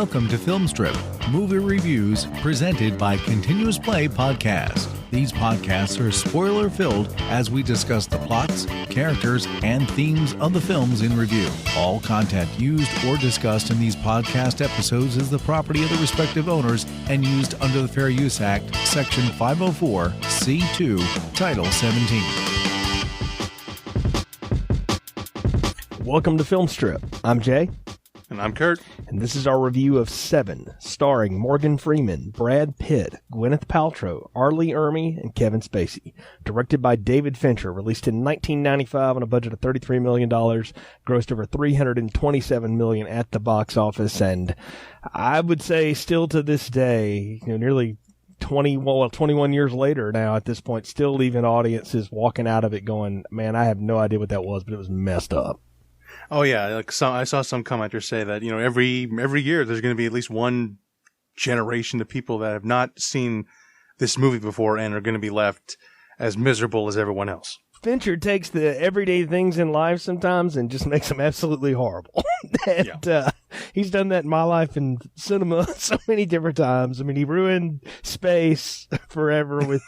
Welcome to Film Strip, movie reviews presented by Continuous Play Podcast. These podcasts are spoiler-filled as we discuss the plots, characters, and themes of the films in review. All content used or discussed in these podcast episodes is the property of the respective owners and used under the Fair Use Act, Section 504, C2, Title 17. Welcome to Film Strip. I'm Jay. And I'm Kurt. And this is our review of Seven, starring Morgan Freeman, Brad Pitt, Gwyneth Paltrow, R. Lee Ermey, and Kevin Spacey. Directed by David Fincher, released in 1995 on a budget of $33 million, grossed over $327 million at the box office, and I would say still to this day, nearly 21 years later now at this point, still leaving audiences walking out of it going, man, I have no idea what that was, but it was messed up. Oh yeah, I saw some commenters say that every year there's going to be at least one generation of people that have not seen this movie before and are going to be left as miserable as everyone else. Fincher takes the everyday things in life sometimes and just makes them absolutely horrible. He's done that in my life in cinema so many different times. I mean, he ruined space forever with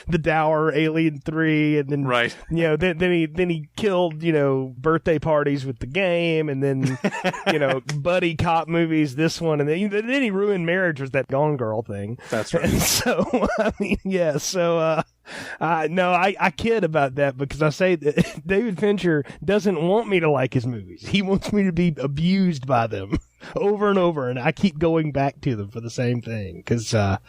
the dour Alien 3, and then right. Then he killed birthday parties with the game, and then buddy cop movies. This one, and then he ruined marriage with that Gone Girl thing. That's right. And so I mean, yeah. So no, I kid about that because I say that David Fincher doesn't want me to like his movies. He wants me to be abused by them over and over, and I keep going back to them for the same thing because the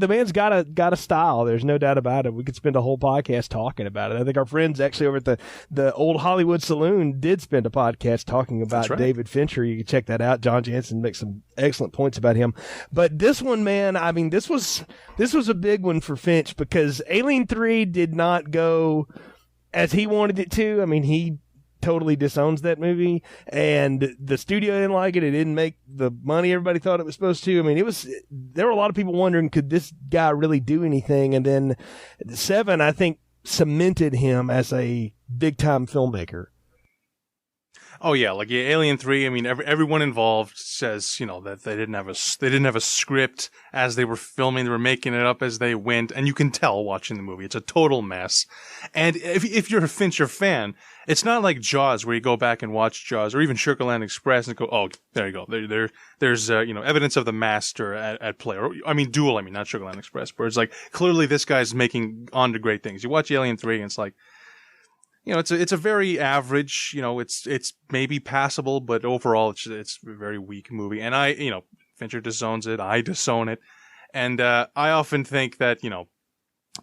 man's got a style. There's no doubt about it. We could spend a whole podcast talking about it. I think our friends actually over at the Old Hollywood Saloon did spend a podcast talking about David Fincher. You can check that out. John Jansen makes some excellent points about him. But this one, man, I mean, this was a big one for Finch because Alien 3 did not go as he wanted it to. I mean, he totally disowns that movie, and the studio didn't like it. It didn't make the money everybody thought it was supposed to. I mean, there were a lot of people wondering, could this guy really do anything? And then Seven, I think, cemented him as a big-time filmmaker. Oh yeah, Alien 3. I mean, everyone involved says that they didn't have a script as they were filming. They were making it up as they went, and you can tell watching the movie. It's a total mess. And if you're a Fincher fan, it's not like Jaws where you go back and watch Jaws, or even Sugarland Express and go, oh, there you go. There's evidence of the master at play. Or Duel. Not Sugarland Express, but it's like clearly this guy's making on to great things. You watch Alien 3 and it's like, it's a very average, it's maybe passable, but overall it's a very weak movie. And Fincher disowns it, I disown it. And I often think that,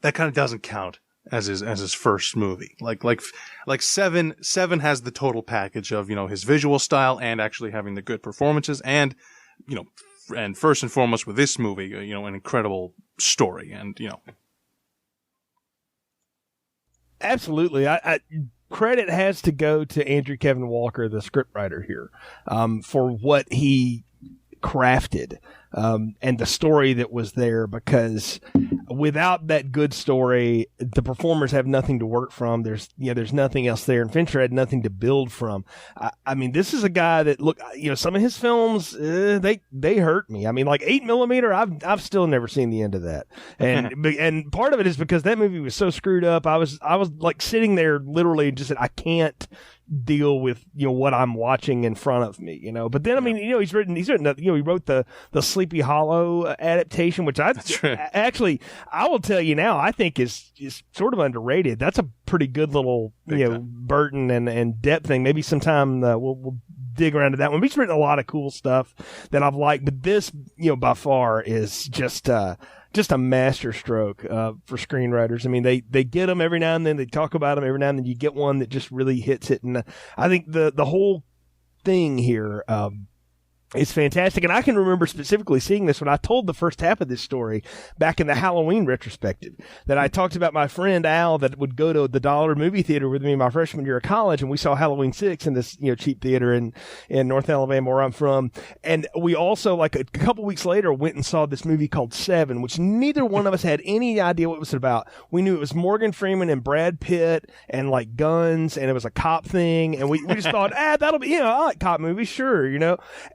that kind of doesn't count as his first movie. Like Seven has the total package of, his visual style and actually having the good performances and, and first and foremost with this movie, an incredible story and, Absolutely. I credit has to go to Andrew Kevin Walker, the scriptwriter here, for what he crafted and the story that was there, because without that good story, the performers have nothing to work from. There's nothing else there, and Fincher had nothing to build from. I mean, this is a guy that some of his films they hurt me. I mean, like 8mm, I've still never seen the end of that, and part of it is because that movie was so screwed up. I was like sitting there literally just said, I can't deal with what I'm watching in front of me, but then he's written he wrote the Sleepy Hollow adaptation, which actually I will tell you now I think is sort of underrated. That's a pretty good little Burton and Depp thing. Maybe sometime we'll dig around to that one. But he's written a lot of cool stuff that I've liked, but this by far is just a master stroke for screenwriters. I mean, they get them every now and then. They talk about them every now and then. You get one that just really hits it. And I think the whole thing here is fantastic. And I can remember specifically seeing this when I told the first half of this story back in the Halloween retrospective, that I talked about my friend Al that would go to the Dollar movie theater with me my freshman year of college, and we saw Halloween 6 in this cheap theater in North Alabama where I'm from. And we also, like a couple weeks later, went and saw this movie called Seven, which neither one of us had any idea what it was about. We knew it was Morgan Freeman and Brad Pitt and like guns, and it was a cop thing, and we just thought, that'll be, I like cop movies, sure,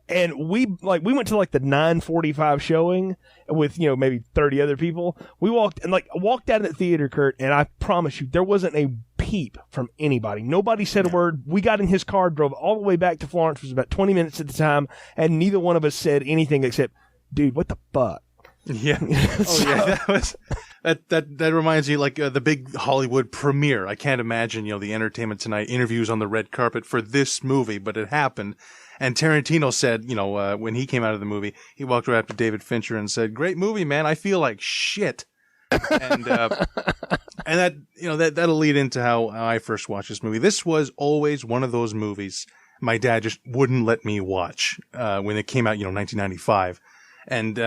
and And we went to like the 9:45 showing with, maybe 30 other people. We walked out of the theater, Kurt, and I promise you, there wasn't a peep from anybody. Nobody said a word. We got in his car, drove all the way back to Florence. It was about 20 minutes at the time, and neither one of us said anything except, dude, what the fuck? Yeah. That reminds me, like, the big Hollywood premiere. I can't imagine, the Entertainment Tonight interviews on the red carpet for this movie, but it happened. And Tarantino said, when he came out of the movie, he walked right up to David Fincher and said, "Great movie, man. I feel like shit." And that'll lead into how I first watched this movie. This was always one of those movies my dad just wouldn't let me watch when it came out, 1995. And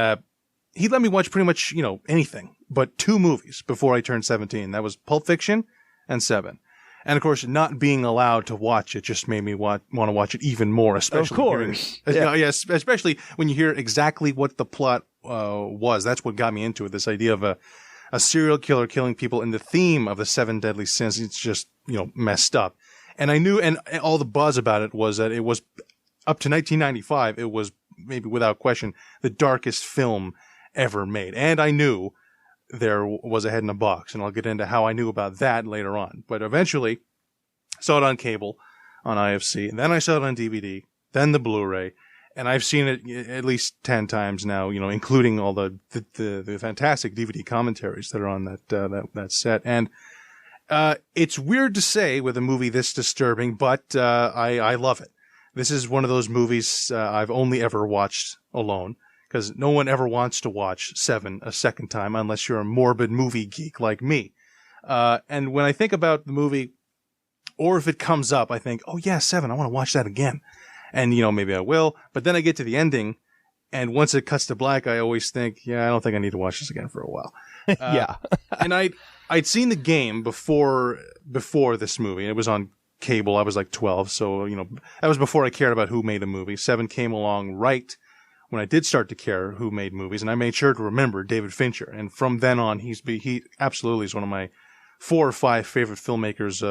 he let me watch pretty much, anything but 2 movies before I turned 17. That was Pulp Fiction and Seven. And of course, not being allowed to watch it just made me want to watch it even more, especially. Of course. Yes, especially when you hear exactly what the plot was. That's what got me into it. This idea of a serial killer killing people, and the theme of the 7 deadly sins. It's just, messed up. And I knew, and all the buzz about it was that it was, up to 1995, it was maybe without question the darkest film ever made. And I knew there was a head in a box, and I'll get into how I knew about that later on. But eventually, saw it on cable, on IFC, and then I saw it on DVD, then the Blu-ray, and I've seen it at least 10 times now, including all the fantastic DVD commentaries that are on that set. And it's weird to say with a movie this disturbing, but I love it. This is one of those movies I've only ever watched alone, because no one ever wants to watch Seven a second time unless you're a morbid movie geek like me. And when I think about the movie, or if it comes up, I think, oh yeah, Seven, I want to watch that again. And, maybe I will. But then I get to the ending, and once it cuts to black, I always think, yeah, I don't think I need to watch this again for a while. Yeah. And I'd seen The Game before this movie. It was on cable. I was like 12. So, that was before I cared about who made a movie. Seven came along right when I did start to care who made movies, and I made sure to remember David Fincher. And from then on, he absolutely is one of my 4 or 5 favorite filmmakers,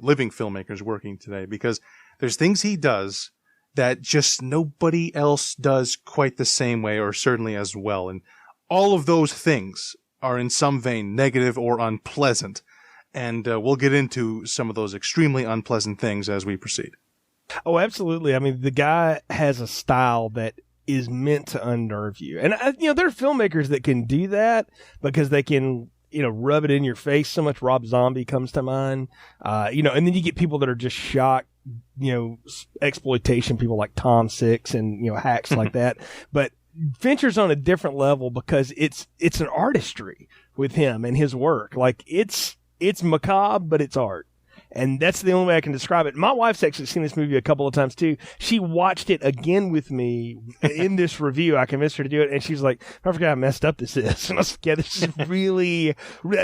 living filmmakers working today, because there's things he does that just nobody else does quite the same way, or certainly as well. And all of those things are in some vein negative or unpleasant. And we'll get into some of those extremely unpleasant things as we proceed. Oh, absolutely. I mean, the guy has a style that is meant to unnerve you. And, there are filmmakers that can do that because they can, rub it in your face so much. Rob Zombie comes to mind. And then you get people that are just shocked, exploitation people like Tom Six and, hacks like that. But Fincher's on a different level because it's an artistry with him and his work. Like it's macabre, but it's art. And that's the only way I can describe it. My wife's actually seen this movie a couple of times too. She watched it again with me in this review. I convinced her to do it, and she's like, "I forgot how messed up this is." And I was like, "Yeah, this is really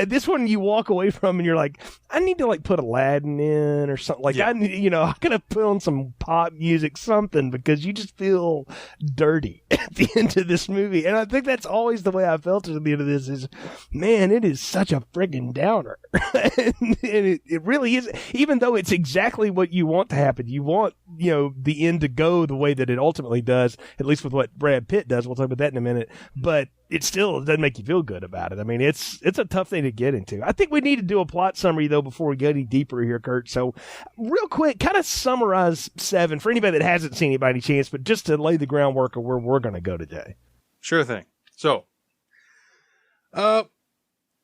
this one you walk away from, and you're like, I need to put Aladdin in or something. Like, yeah. I'm gonna put on some pop music, something, because you just feel dirty at the end of this movie." And I think that's always the way I felt at the end of this. Is, man, it is such a friggin' downer, and it really is. Even though it's exactly what you want to happen, you want, the end to go the way that it ultimately does, at least with what Brad Pitt does. We'll talk about that in a minute. But it still doesn't make you feel good about it. I mean, it's a tough thing to get into. I think we need to do a plot summary, though, before we go any deeper here, Kurt. So real quick, kind of summarize Seven for anybody that hasn't seen it by any chance, but just to lay the groundwork of where we're going to go today. Sure thing. So,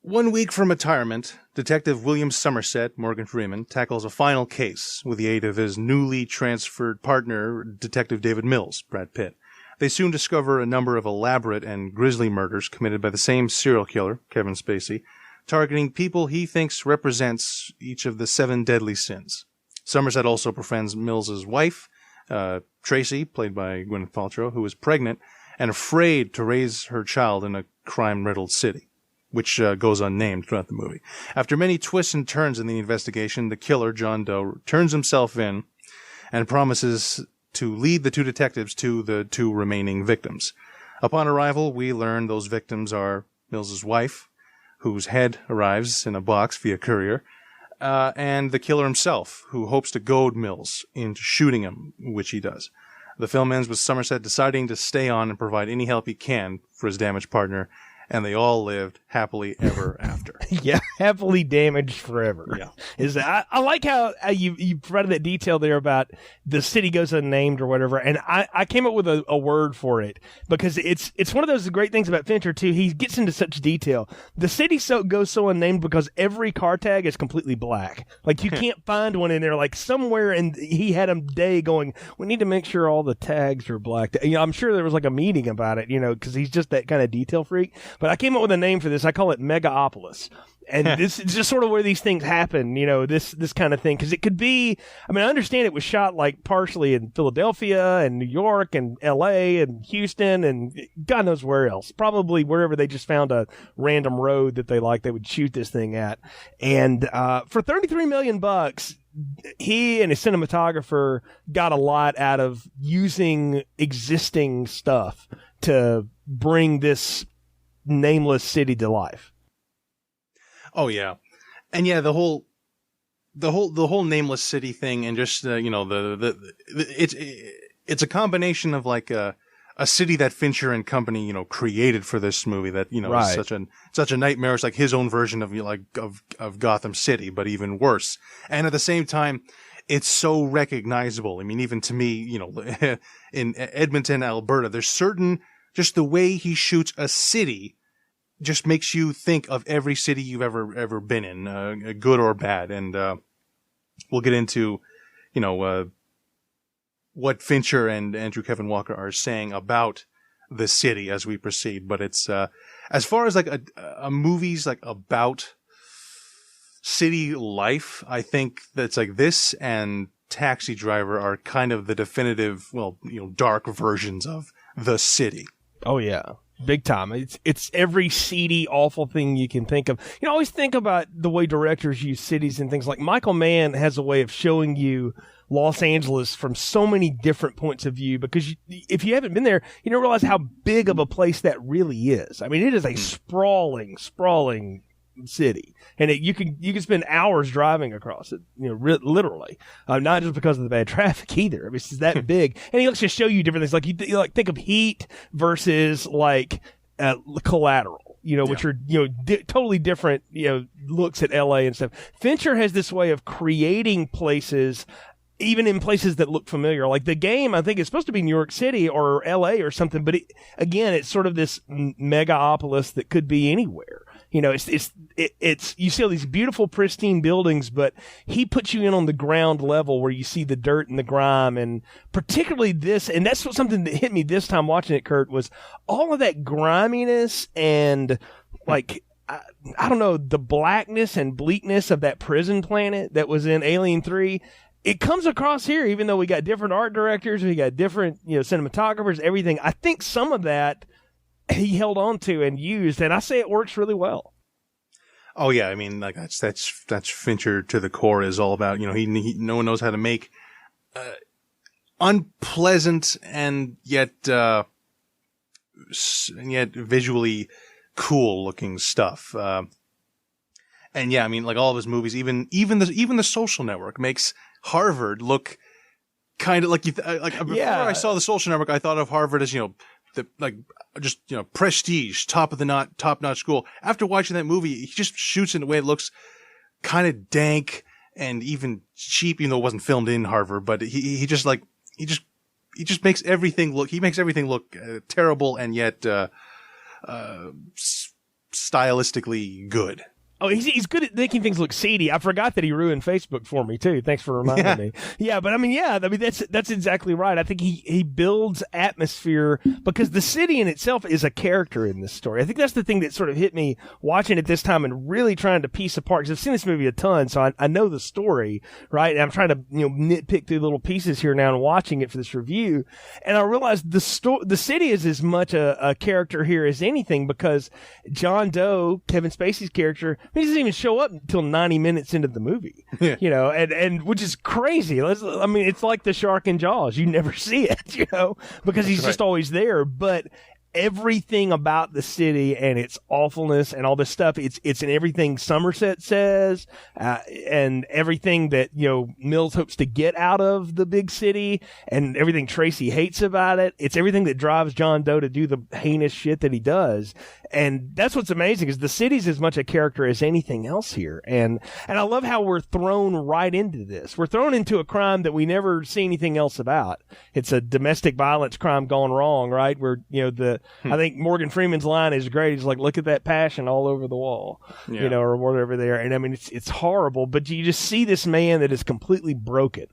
1 week from retirement, Detective William Somerset, Morgan Freeman, tackles a final case with the aid of his newly transferred partner, Detective David Mills, Brad Pitt. They soon discover a number of elaborate and grisly murders committed by the same serial killer, Kevin Spacey, targeting people he thinks represents each of the 7 deadly sins. Somerset also befriends Mills's wife, Tracy, played by Gwyneth Paltrow, who is pregnant and afraid to raise her child in a crime-riddled city, which goes unnamed throughout the movie. After many twists and turns in the investigation, the killer, John Doe, turns himself in and promises to lead the 2 detectives to the 2 remaining victims. Upon arrival, we learn those victims are Mills's wife, whose head arrives in a box via courier, and the killer himself, who hopes to goad Mills into shooting him, which he does. The film ends with Somerset deciding to stay on and provide any help he can for his damaged partner, and they all lived happily ever after. Yeah, happily damaged forever. Yeah. I like how you provided that detail there about the city goes unnamed or whatever, and I came up with a word for it because it's one of those great things about Fincher too. He gets into such detail. The city goes so unnamed because every car tag is completely black. Like you can't find one in there. Like somewhere, and he had a day going, we need to make sure all the tags are black. You know, I'm sure there was like a meeting about it, you know, because he's just that kind of detail freak. But I came up with a name for this. I call it Megaopolis. And this is just sort of where these things happen, you know, this kind of thing. Because it could be, I mean, I understand it was shot like partially in Philadelphia and New York and L.A. and Houston and God knows where else. Probably wherever they just found a random road that they liked, they would shoot this thing at. And for $33 million, he and his cinematographer got a lot out of using existing stuff to bring this nameless city to life. Oh yeah, and yeah, the whole nameless city thing, and just you know it's a combination of like a city that Fincher and company, you know, created for this movie that, you know, is such a nightmare. It's like his own version of, you know, of Gotham City, but even worse. And at the same time, it's so recognizable. I mean, even to me, you know, in Edmonton, Alberta, there's certain, just the way he shoots a city just makes you think of every city you've ever been in, good or bad. And we'll get into, you know, what Fincher and Andrew Kevin Walker are saying about the city as we proceed. But it's as far as like a movie's like about city life, I think that's like this and Taxi Driver are kind of the definitive, well, you know, dark versions of the city. Oh yeah. Big time. It's every seedy, awful thing you can think of. You know, always think about the way directors use cities and things. Like Michael Mann has a way of showing you Los Angeles from so many different points of view, because if you haven't been there, you don't realize how big of a place that really is. I mean, it is a sprawling city, and you can spend hours driving across it, you know, literally, not just because of the bad traffic either. I mean, it's that big, and he likes to show you different things. Like you like think of Heat versus like Collateral, you know, which are, you know, totally different, you know, looks at LA and stuff. Fincher has this way of creating places, even in places that look familiar. Like The Game, I think it's supposed to be New York City or LA or something, but it's sort of this megaopolis that could be anywhere. You know, it's you see all these beautiful, pristine buildings, but he puts you in on the ground level where you see the dirt and the grime, and particularly this, and that's something that hit me this time watching it, Kurt, was all of that griminess and like, I don't know, the blackness and bleakness of that prison planet that was in Alien 3. It comes across here, even though we got different art directors, we got different, you know, cinematographers, everything. I think some of that he held on to and used, and I say it works really well. Oh yeah, I mean, like that's Fincher to the core. Is all about, you know, he no one knows how to make unpleasant and yet visually cool looking stuff. And yeah, I mean, like all of his movies, even the Social Network makes Harvard look kind of like before I saw the Social Network, I thought of Harvard as, you know, just, you know, prestige, top notch school. After watching that movie, he just shoots in a way it looks kind of dank and even cheap, even though it wasn't filmed in Harvard. But he just makes everything look terrible and yet stylistically good. Oh, he's good at making things look seedy. I forgot that he ruined Facebook for me too. Thanks for reminding me. Yeah, but I mean, that's exactly right. I think he builds atmosphere because the city in itself is a character in this story. I think that's the thing that sort of hit me watching it this time and really trying to piece apart, because I've seen this movie a ton, so I know the story, right? And I'm trying to, you know, nitpick through little pieces here now and watching it for this review, and I realized the city is as much a character here as anything, because John Doe, Kevin Spacey's character, he doesn't even show up until 90 minutes into the movie, you know, and which is crazy. I mean, it's like the shark in Jaws. You never see it, you know, because he's just always there. But everything about the city and its awfulness and all this stuff. It's in everything Somerset says, and everything that, Mills hopes to get out of the big city, and everything Tracy hates about it. It's everything that drives John Doe to do the heinous shit that he does. And that's what's amazing, is the city's as much a character as anything else here. And I love how we're thrown right into this. We're thrown into a crime that we never see anything else about. It's a domestic violence crime gone wrong, right? Where, I think Morgan Freeman's line is great. He's like, look at that passion all over the wall, or whatever there. And I mean, it's horrible, but you just see this man that is completely broken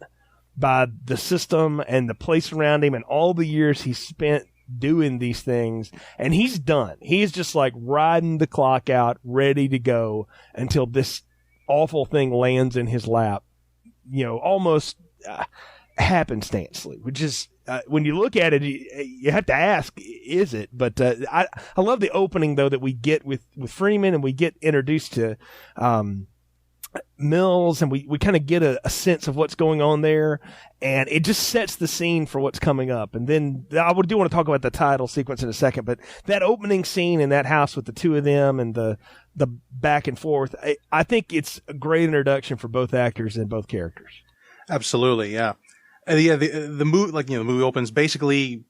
by the system and the place around him and all the years he spent doing these things, and he's done. He's just like riding the clock out, ready to go until this awful thing lands in his lap, almost happenstancely, which is, when you look at it, you have to ask, is it? But I love the opening, though, that we get with Freeman, and we get introduced to Mills, and we kind of get a sense of what's going on there, and it just sets the scene for what's coming up. And then I do want to talk about the title sequence in a second, but that opening scene in that house with the two of them and the back and forth, I think it's a great introduction for both actors and both characters. Absolutely, yeah. The movie, the movie opens basically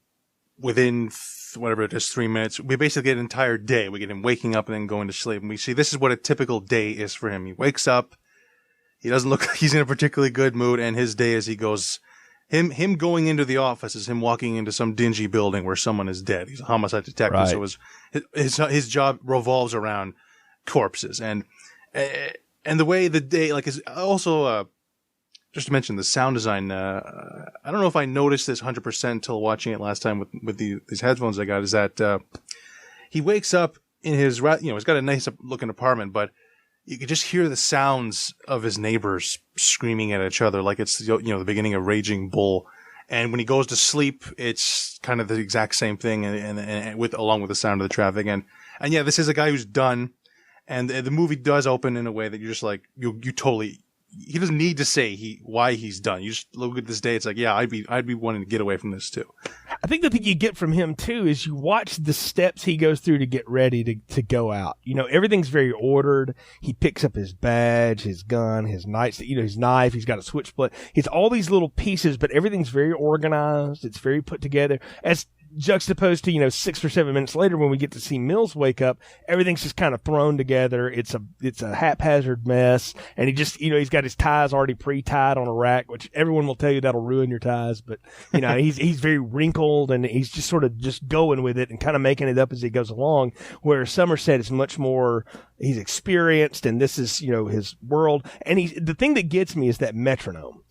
within whatever it is, 3 minutes. We basically get an entire day. We get him waking up and then going to sleep. And we see this is what a typical day is for him. He wakes up. He doesn't look like he's in a particularly good mood. And his day, as he goes, him going into the office is him walking into some dingy building where someone is dead. He's a homicide detective. Right. So his job revolves around corpses. And the way the day, is also, just to mention the sound design, I don't know if I noticed this 100% until watching it last time with these headphones I got, is that he wakes up in his, he's got a nice looking apartment, but you can just hear the sounds of his neighbors screaming at each other like it's, the beginning of Raging Bull. And when he goes to sleep, it's kind of the exact same thing, and along with the sound of the traffic. And yeah, this is a guy who's done, and the movie does open in a way that you're just like, you totally, he doesn't need to say why he's done. You just look at this day. It's like, yeah, I'd be wanting to get away from this too. I think the thing you get from him too is you watch the steps he goes through to get ready to go out. Everything's very ordered. He picks up his badge, his gun, his his knife. He's got a switchblade. It's all these little pieces, but everything's very organized. It's very put together. As juxtaposed to 6 or 7 minutes later when we get to see Mills wake up, everything's just kind of thrown together. It's a haphazard mess, and he just he's got his ties already pre-tied on a rack, which everyone will tell you that'll ruin your ties, but he's very wrinkled, and he's just sort of just going with it and kind of making it up as he goes along, where Somerset is much more, he's experienced, and this is his world. And the thing that gets me is that metronome.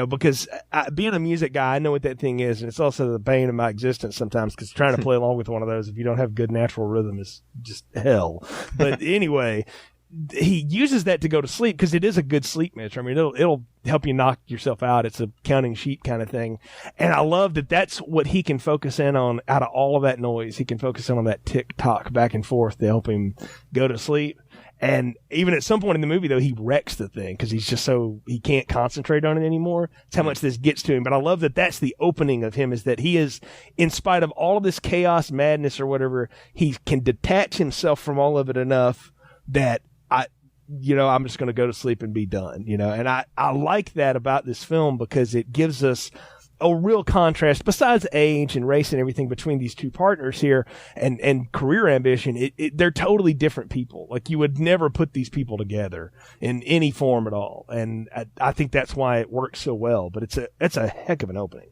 Because being a music guy, I know what that thing is, and it's also the bane of my existence sometimes, because trying to play along with one of those, if you don't have good natural rhythm, is just hell. But anyway, he uses that to go to sleep, because it is a good sleep measure. I mean, it'll help you knock yourself out. It's a counting sheep kind of thing. And I love that that's what he can focus in on out of all of that noise. He can focus in on that tick-tock back and forth to help him go to sleep. And even at some point in the movie, though, he wrecks the thing because he's just he can't concentrate on it anymore. That's how much this gets to him. But I love that that's the opening of him, is that he is, in spite of all of this chaos, madness, or whatever, he can detach himself from all of it enough that I'm just going to go to sleep and be done, And I like that about this film, because it gives us a real contrast, besides age and race and everything, between these two partners here and career ambition. They're totally different people. Like, you would never put these people together in any form at all. And I think that's why it works so well, but it's a heck of an opening.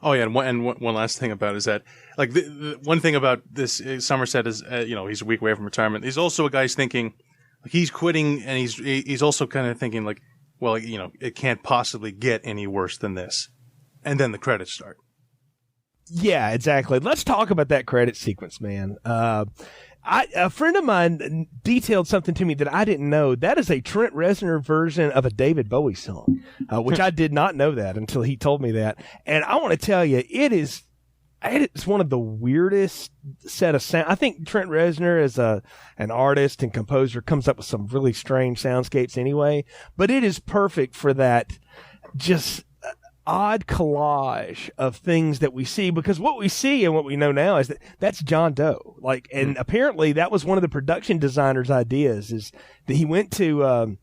Oh yeah. And one last thing about it is that, like, the one thing about this Somerset is, he's a week away from retirement. He's also a guy who's thinking, like, he's quitting, and he's also kind of thinking, like, well, it can't possibly get any worse than this. And then the credits start. Yeah, exactly. Let's talk about that credit sequence, man. A friend of mine detailed something to me that I didn't know. That is a Trent Reznor version of a David Bowie song, which I did not know that until he told me that. And I want to tell you, it's one of the weirdest set of sound. I think Trent Reznor, as an artist and composer, comes up with some really strange soundscapes anyway. But it is perfect for that, just odd collage of things that we see, because what we see and what we know now is that that's John Doe. Like, and apparently that was one of the production designer's ideas, is that he went to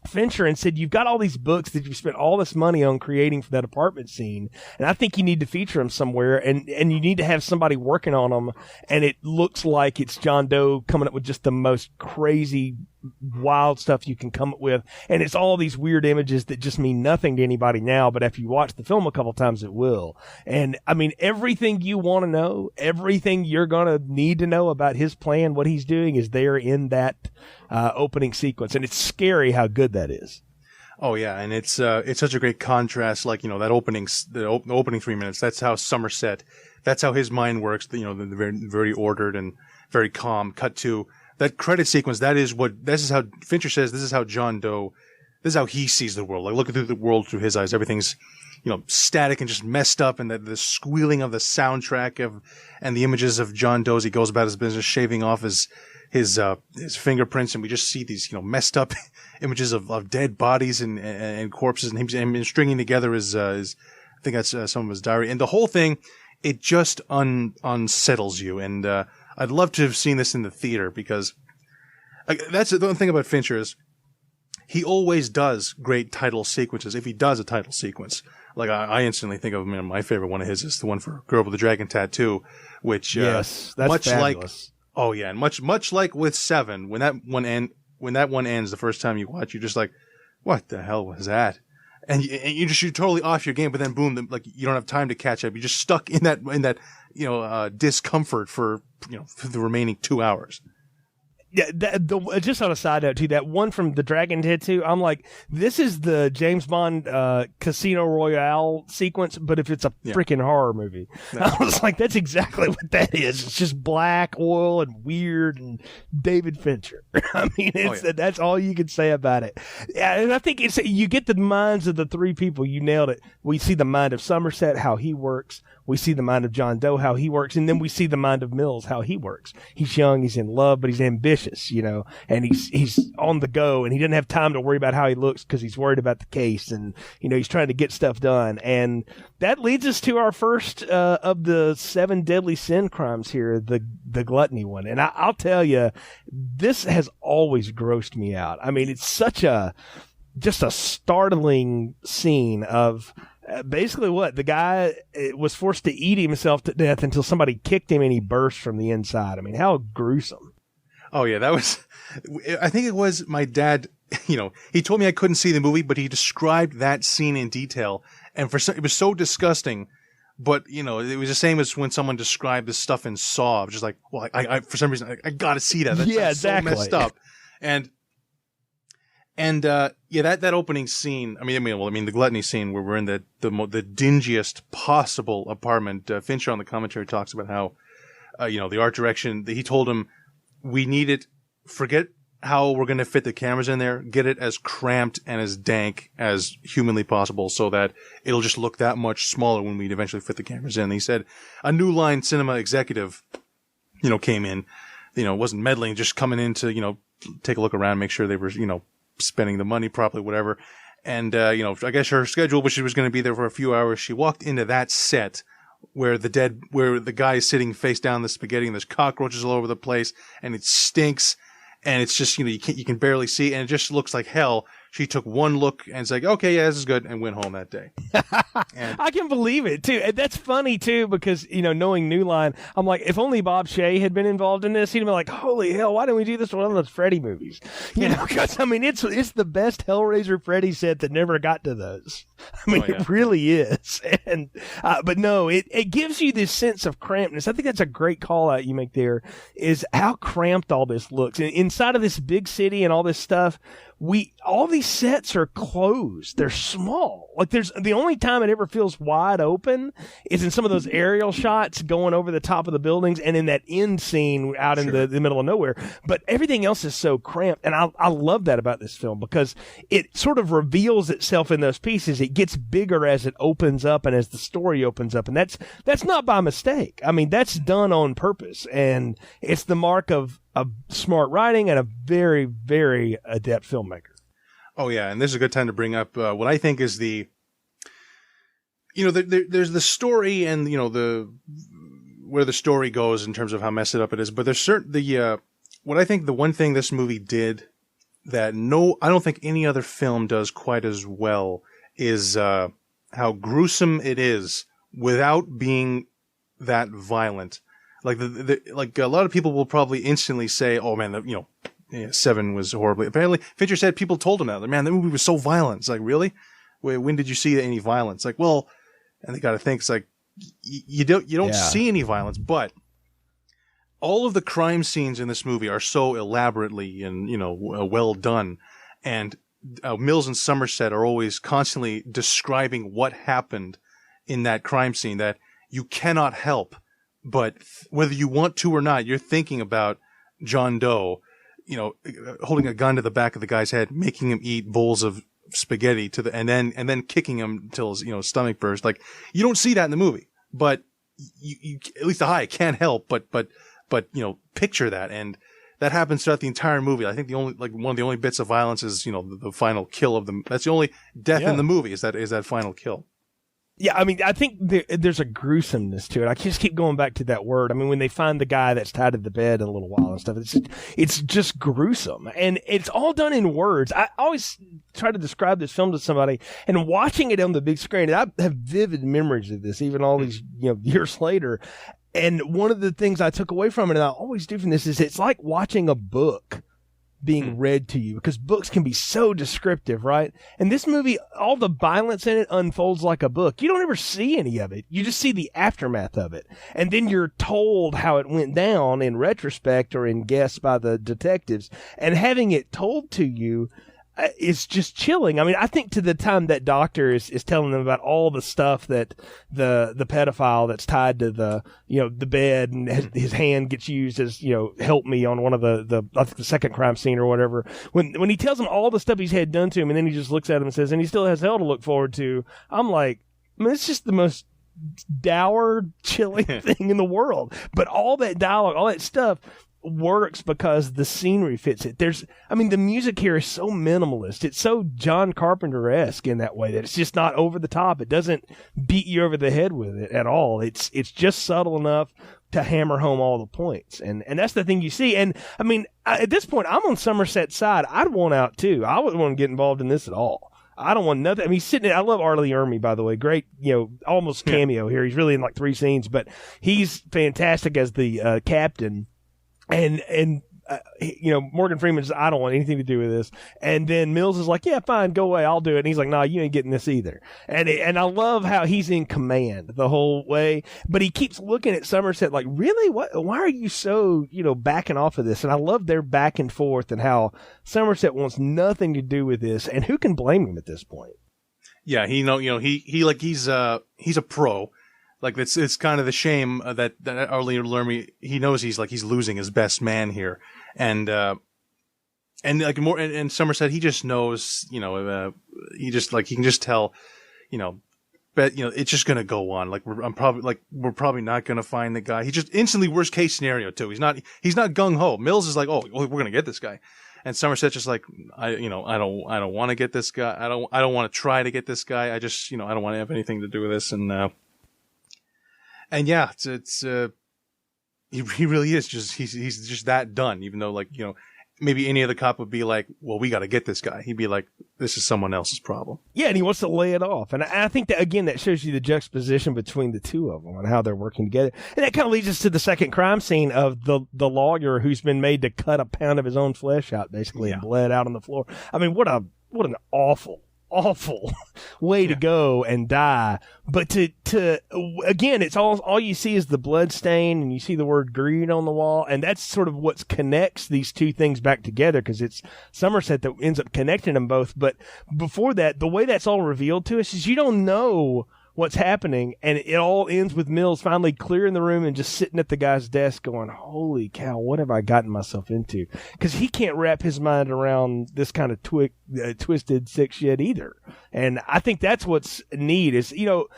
Fincher and said, you've got all these books that you've spent all this money on creating for that apartment scene, and I think you need to feature them somewhere, and you need to have somebody working on them, and it looks like it's John Doe coming up with just the most crazy, wild stuff you can come up with, and it's all these weird images that just mean nothing to anybody now, but after you watch the film a couple times, it will. And I mean, everything you want to know, everything you're going to need to know about his plan, what he's doing, is there in that opening sequence, and it's scary how good that is. Oh yeah, and it's such a great contrast. Like, that opening, the opening 3 minutes. That's how Somerset. That's how his mind works. The very, very ordered and very calm. Cut to that credit sequence. This is how Fincher says. This is how John Doe. This is how he sees the world. Like, looking through the world through his eyes. Everything's, static and just messed up, and the squealing of the soundtrack and the images of John Doe as he goes about his business, shaving off his fingerprints, and we just see these, messed up images of dead bodies and corpses, and him stringing together his I think that's some of his diary, and the whole thing, it just unsettles you. And I'd love to have seen this in the theater, because that's the one thing about Fincher is he always does great title sequences. If he does a title sequence, like I instantly think of my favorite one of his is the one for Girl with the Dragon Tattoo, which yes, that's much fabulous. Oh yeah, and much like with Seven, when that one ends the first time you watch, you're just like, what the hell was that? And you're totally off your game. But then boom, you don't have time to catch up. You're just stuck in that discomfort for the remaining 2 hours. Yeah, just on a side note too, that one from the Dragon Tattoo, I'm like, this is the James Bond Casino Royale sequence, but if it's a freaking horror movie. I was like, that's exactly what that is. It's just black oil and weird and David Fincher. I mean, that's all you can say about it. Yeah, and I think you get the minds of the three people. You nailed it. We see the mind of Somerset, how he works. We see the mind of John Doe, how he works, and then we see the mind of Mills, how he works. He's young, he's in love, but he's ambitious, and he's on the go, and he doesn't have time to worry about how he looks because he's worried about the case, and he's trying to get stuff done. And that leads us to our first of the 7 deadly sin crimes here, the gluttony one. And I'll tell you, this has always grossed me out. I mean, it's such just a startling scene of basically what the guy was forced to eat himself to death until somebody kicked him and he burst from the inside. I mean, how gruesome. Oh yeah, I think it was my dad, he told me I couldn't see the movie, but he described that scene in detail, and it was so disgusting. But it was the same as when someone described the stuff in Saw. I was just like, well, I for some reason I got to see that. That's exactly. So messed up. And that opening scene. I mean, the gluttony scene where we're in the dingiest possible apartment. Fincher on the commentary talks about how, the art direction. He told him, we need it. Forget how we're going to fit the cameras in there. Get it as cramped and as dank as humanly possible, so that it'll just look that much smaller when we eventually fit the cameras in. And he said a New Line Cinema executive, came in, wasn't meddling, just coming in to, take a look around, make sure they were, spending the money properly, whatever. And, I guess her schedule, which she was going to be there for a few hours, she walked into that set where the guy is sitting face down in the spaghetti and there's cockroaches all over the place and it stinks and it's just, you can barely see and it just looks like hell. She took one look and it's like, okay, yeah, this is good, and went home that day. I can believe it too. And that's funny too, because, knowing New Line, I'm like, if only Bob Shea had been involved in this, he'd be like, holy hell, why didn't we do this with one of those Freddy movies? Because I mean, it's the best Hellraiser Freddy set that never got to those. I mean, it really is. And, but no, it gives you this sense of crampedness. I think that's a great call out you make there, is how cramped all this looks. And inside of this big city and all this stuff, all these sets are closed. They're small. Like, the only time it ever feels wide open is in some of those aerial shots going over the top of the buildings and in that end scene out in the middle of nowhere. But everything else is so cramped. And I love that about this film, because it sort of reveals itself in those pieces. It gets bigger as it opens up and as the story opens up. And that's not by mistake. I mean, that's done on purpose. And it's the mark of smart writing and a very, very adept filmmaker. Oh yeah, and this is a good time to bring up what I think is there's the story and, where the story goes in terms of how messed up it is. But there's what I think the one thing this movie did that I don't think any other film does quite as well is, how gruesome it is without being that violent. Like like a lot of people will probably instantly say, "Oh man, Se7en was horribly." Apparently, Fincher said people told him that. Man, that movie was so violent. It's like, really? When did you see any violence? Like, well, and they got to think. It's like you don't see any violence, but all of the crime scenes in this movie are so elaborately and well done, and Mills and Somerset are always constantly describing what happened in that crime scene that you cannot help. But whether you want to or not, you're thinking about John Doe, holding a gun to the back of the guy's head, making him eat bowls of spaghetti and then kicking him till his stomach burst. Like, you don't see that in the movie, but you at least the eye can't help but picture that, and that happens throughout the entire movie. I think one of the only bits of violence is the final kill of them. That's the only death in the movie is that final kill. Yeah, I mean, I think there's a gruesomeness to it. I just keep going back to that word. I mean, when they find the guy that's tied to the bed in a little while and stuff, it's just gruesome. And it's all done in words. I always try to describe this film to somebody, and watching it on the big screen, and I have vivid memories of this, even all these years later. And one of the things I took away from it, and I always do from this, is it's like watching a book being read to you, because books can be so descriptive, right? And this movie, all the violence in it unfolds like a book. You don't ever see any of it. You just see the aftermath of it. And then you're told how it went down in retrospect or in guess by the detectives. And having it told to you is just chilling. I mean, I think to the time that doctor is telling them about all the stuff that the pedophile that's tied to the bed, and his hand gets used as, help me on one of the second crime scene or whatever. When he tells them all the stuff he's had done to him, and then he just looks at him and says, and he still has hell to look forward to. I'm like, it's just the most dour, chilling thing in the world. But all that dialogue, all that stuff works because the scenery fits it. The music here is so minimalist. It's so John Carpenter-esque in that way that it's just not over the top. It doesn't beat you over the head with it at all. It's just subtle enough to hammer home all the points. And that's the thing you see. And I mean, at this point, I'm on Somerset's side. I'd want out too. I wouldn't want to get involved in this at all. I don't want nothing. I mean, I love Arlie Ermey, by the way. Great, almost cameo here. He's really in like 3 scenes, but he's fantastic as the captain. And Morgan Freeman says, I don't want anything to do with this. And then Mills is like, yeah, fine, go away, I'll do it. And he's like, nah, you ain't getting this either. And I love how he's in command the whole way, but he keeps looking at Somerset like, really? Why are you so, backing off of this? And I love their back and forth and how Somerset wants nothing to do with this. And who can blame him at this point? Yeah, he's a pro. Like, it's kind of the shame that Arlie Ermey, he knows he's losing his best man here. And Somerset, he just knows, he can just tell, but, it's just going to go on. Like, we're probably not going to find the guy. He just instantly worst case scenario too. He's not gung ho. Mills is like, oh, we're going to get this guy. And Somerset's just like, I don't want to get this guy. I don't want to try to get this guy. I just, I don't want to have anything to do with this. And yeah, he really is he's just that done, even though maybe any other cop would be like, well, we got to get this guy. He'd be like, this is someone else's problem. Yeah. And he wants to lay it off. And I think that, again, that shows you the juxtaposition between the two of them and how they're working together. And that kind of leads us to the second crime scene of the lawyer who's been made to cut a pound of his own flesh out, basically, and bled out on the floor. I mean, what an awful way to go and die. But to again, it's all you see is the blood stain, and you see the word greed on the wall, and that's sort of what connects these two things back together, because it's Somerset that ends up connecting them both. But before that, the way that's all revealed to us is you don't know what's happening, and it all ends with Mills finally clearing the room and just sitting at the guy's desk going, holy cow, what have I gotten myself into? Because he can't wrap his mind around this kind of twisted, sick shit either. And I think that's what's neat is, too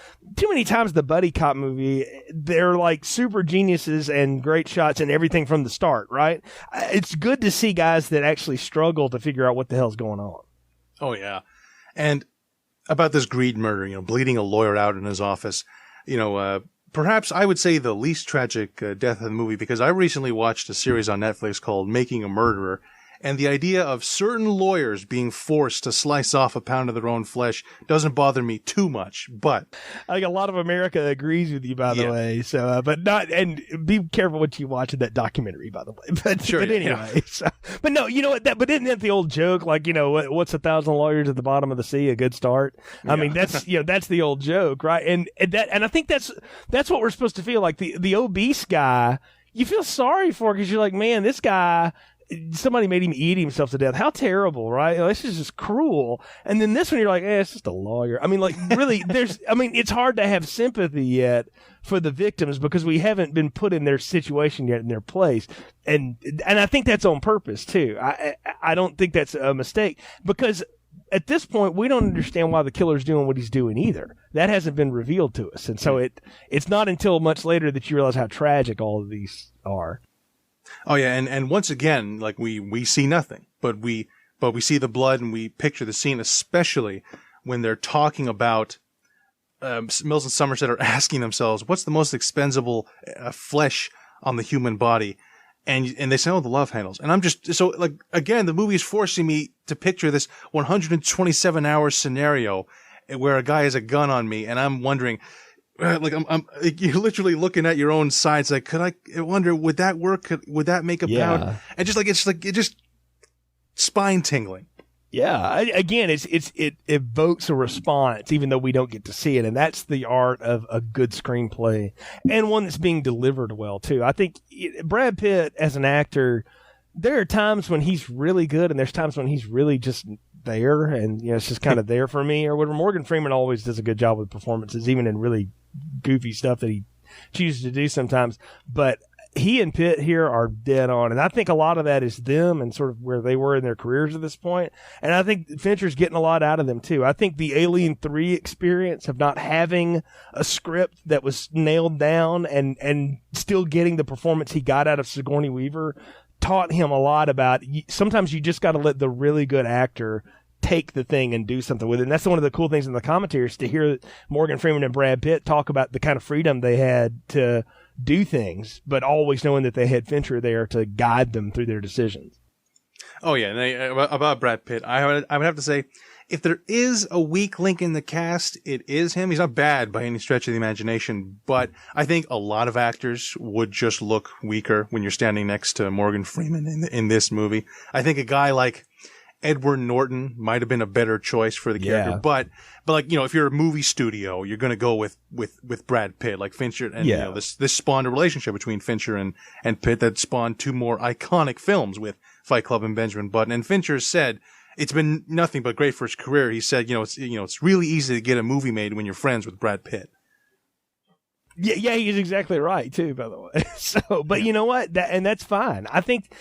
many times the buddy cop movie, they're like super geniuses and great shots and everything from the start, right? It's good to see guys that actually struggle to figure out what the hell's going on. Oh, yeah. And about this greed murder, bleeding a lawyer out in his office. Perhaps I would say the least tragic death of the movie, because I recently watched a series on Netflix called Making a Murderer, and the idea of certain lawyers being forced to slice off a pound of their own flesh doesn't bother me too much. But I think a lot of America agrees with you, by the way. So, but not, and be careful what you watch in that documentary, by the way. But, sure, but anyway, so, but no, you know what? But isn't that the old joke? Like, what's 1,000 lawyers at the bottom of the sea? A good start. I mean, that's that's the old joke, right? And I think that's what we're supposed to feel like. The obese guy, you feel sorry for because you're like, man, this guy. Somebody made him eat himself to death. How terrible, right? This is just cruel. And then this one, you're like, it's just a lawyer. I mean, like, really, it's hard to have sympathy yet for the victims because we haven't been put in their situation yet, in their place. And I think that's on purpose, too. I don't think that's a mistake because at this point, we don't understand why the killer's doing what he's doing either. That hasn't been revealed to us. And so it's not until much later that you realize how tragic all of these are. Oh yeah, and once again, like we see nothing, but we see the blood and we picture the scene, especially when they're talking about Mills and Somerset are asking themselves, what's the most expendable flesh on the human body? And they say, the love handles. And I'm just, so like, again, the movie is forcing me to picture this 127-hour scenario where a guy has a gun on me, and I'm wondering, I'm you're literally looking at your own sides. Like, I wonder, would that work? Would that make a pound? And it just spine tingling. Yeah. Again, it evokes a response, even though we don't get to see it. And that's the art of a good screenplay and one that's being delivered well too. I think Brad Pitt as an actor, there are times when he's really good and there's times when he's really just there. And, it's just kind of there for me or whatever. Morgan Freeman always does a good job with performances, even in really goofy stuff that he chooses to do sometimes, but he and Pitt here are dead on. And I think a lot of that is them and sort of where they were in their careers at this point. And I think Fincher's getting a lot out of them too. I think the Alien 3 experience of not having a script that was nailed down and still getting the performance he got out of Sigourney Weaver taught him a lot about sometimes you just got to let the really good actor take the thing and do something with it. And that's one of the cool things in the commentaries to hear Morgan Freeman and Brad Pitt talk about the kind of freedom they had to do things, but always knowing that they had Fincher there to guide them through their decisions. Oh yeah. And about Brad Pitt, I would have to say, if there is a weak link in the cast, it is him. He's not bad by any stretch of the imagination, but I think a lot of actors would just look weaker when you're standing next to Morgan Freeman in this movie. I think a guy like Edward Norton might have been a better choice for the character, but like, if you're a movie studio, you're going to go with Brad Pitt, like Fincher, and this spawned a relationship between Fincher and Pitt that spawned two more iconic films with Fight Club and Benjamin Button. And Fincher said it's been nothing but great for his career. He said, it's really easy to get a movie made when you're friends with Brad Pitt. Yeah, he's exactly right too, by the way. So, but you know what? That's fine. I think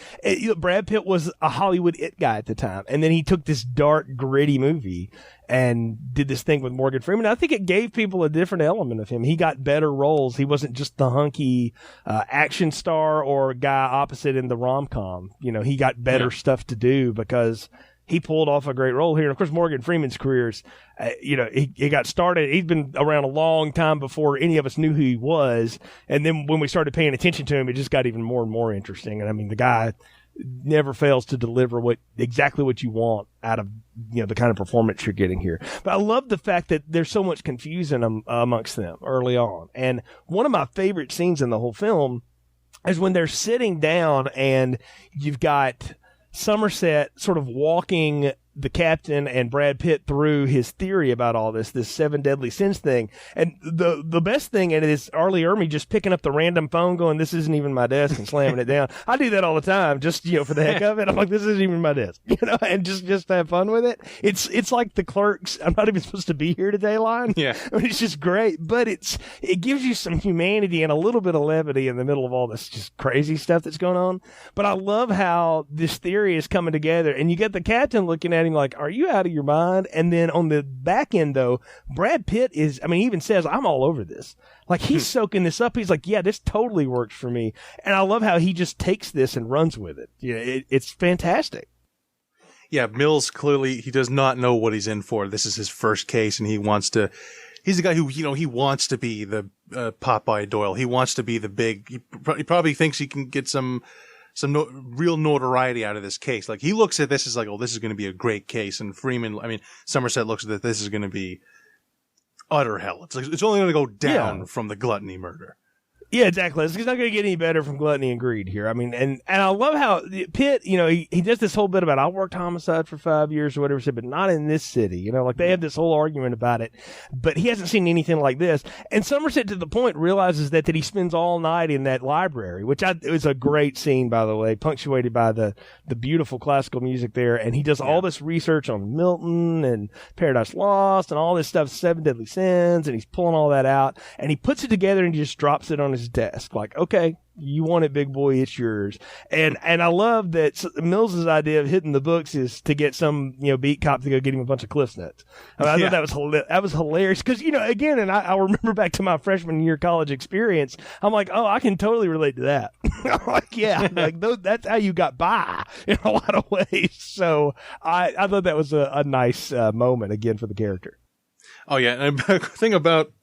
Brad Pitt was a Hollywood it guy at the time, and then he took this dark, gritty movie and did this thing with Morgan Freeman. I think it gave people a different element of him. He got better roles. He wasn't just the hunky action star or guy opposite in the rom-com. He got better stuff to do because he pulled off a great role here. And of course, Morgan Freeman's career's, he got started. He's been around a long time before any of us knew who he was. And then when we started paying attention to him, it just got even more and more interesting. And I mean, the guy never fails to deliver exactly what you want out of, the kind of performance you're getting here. But I love the fact that there's so much confusion amongst them early on. And one of my favorite scenes in the whole film is when they're sitting down and you've got Somerset sort of walking the captain and Brad Pitt through his theory about all this 7 deadly sins thing. And the best thing in it is Arlie Ermey just picking up the random phone going, this isn't even my desk, and slamming it down. I do that all the time, just, for the heck of it. I'm like, this isn't even my desk, and just have fun with it. It's like the Clerks, I'm not even supposed to be here today line. Yeah. I mean, it's just great, but it gives you some humanity and a little bit of levity in the middle of all this just crazy stuff that's going on. But I love how this theory is coming together, and you get the captain looking at him like, are you out of your mind? And then on the back end, though, Brad Pitt he even says, I'm all over this. Like, he's soaking this up. He's like, yeah, this totally works for me. And I love how he just takes this and runs with it. It's fantastic. Mills clearly, he does not know what he's in for. This is his first case, and he's the guy who, he wants to be the Popeye Doyle. He wants to be the big, he probably thinks he can get some real notoriety out of this case. Like, he looks at this as like, oh, this is going to be a great case. And Somerset looks at this is going to be utter hell. It's like, it's only going to go down from the gluttony murder. Yeah, exactly. It's not going to get any better from gluttony and greed here. I mean, and I love how Pitt, he does this whole bit about, I worked homicide for 5 years or whatever, but not in this city. Like they have this whole argument about it, but he hasn't seen anything like this. And Somerset, to the point, realizes that he spends all night in that library, which it was a great scene, by the way, punctuated by the beautiful classical music there. And he does all this research on Milton and Paradise Lost and all this stuff, Seven Deadly Sins, and he's pulling all that out, and he puts it together and he just drops it on his desk, like, okay, you want it, big boy, it's yours. And I love that Mills's idea of hitting the books is to get some beat cop to go get him a bunch of Cliff's Notes. I thought that was hilarious because again, and I remember back to my freshman year college experience. I'm like, oh, I can totally relate to that. I'm like, yeah, like that's how you got by in a lot of ways. So I thought that was a nice moment again for the character. Oh yeah, and the thing about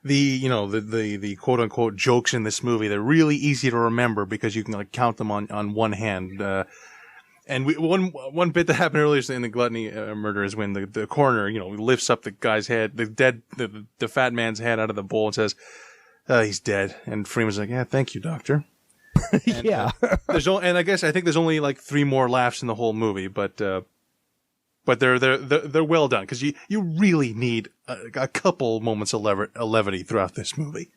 the quote unquote jokes in this movie, they're really easy to remember because you can like count them on one hand. And one bit that happened earlier in the gluttony murder is when the coroner, lifts up the guy's head, the fat man's head out of the bowl and says, he's dead. And Freeman's like, yeah, thank you, doctor. And, yeah. I think there's only like 3 more laughs in the whole movie, but they're well done because you really need a couple moments of levity throughout this movie.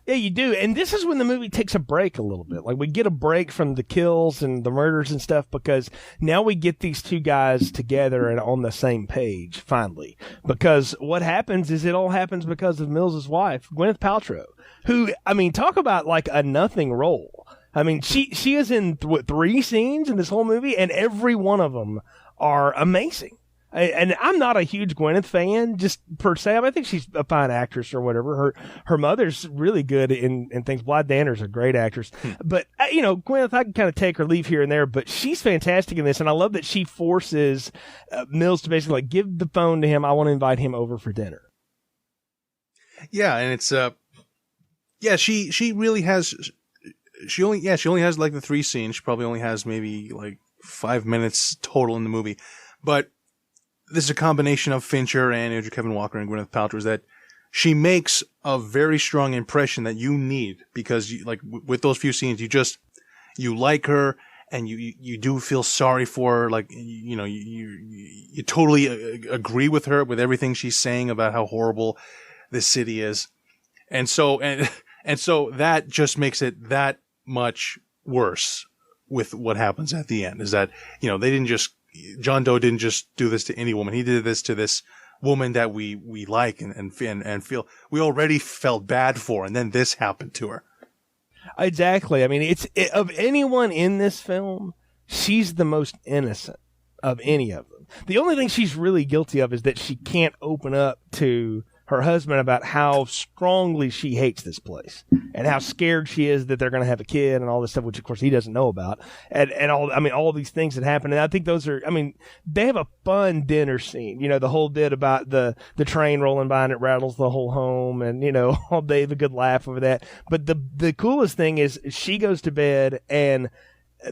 Yeah, you do. And this is when the movie takes a break a little bit. Like, we get a break from the kills and the murders and stuff because now we get these two guys together and on the same page, finally. Because what happens is it all happens because of Mills's wife, Gwyneth Paltrow, who, talk about like a nothing role. She is in 3 scenes in this whole movie, and every one of them are amazing. And I'm not a huge Gwyneth fan, just per se. I think she's a fine actress or whatever. Her mother's really good in things. Blythe Danner's a great actress. But, Gwyneth, I can kind of take or leave here and there, but she's fantastic in this. And I love that she forces Mills to basically like, give the phone to him. I want to invite him over for dinner. Yeah. And it's, she really has, she only has like the 3 scenes. She probably only has maybe like 5 minutes total in the movie. But this is a combination of Fincher and Andrew Kevin Walker and Gwyneth Paltrow, is that she makes a very strong impression that you need because with those few scenes, you like her and you do feel sorry for her. Like, you totally agree with her with everything she's saying about how horrible this city is. And so that just makes it that much worse with what happens at the end, is that, John Doe didn't just do this to any woman. He did this to this woman that we like and feel we already felt bad for. And then this happened to her. Exactly. Of anyone in this film, she's the most innocent of any of them. The only thing she's really guilty of is that she can't open up to her husband about how strongly she hates this place and how scared she is that they're going to have a kid and all this stuff, which of course he doesn't know about. And all these things that happen. And I think those are, they have a fun dinner scene, the whole bit about the train rolling by and it rattles the whole home and, all day have a good laugh over that. But the coolest thing is she goes to bed and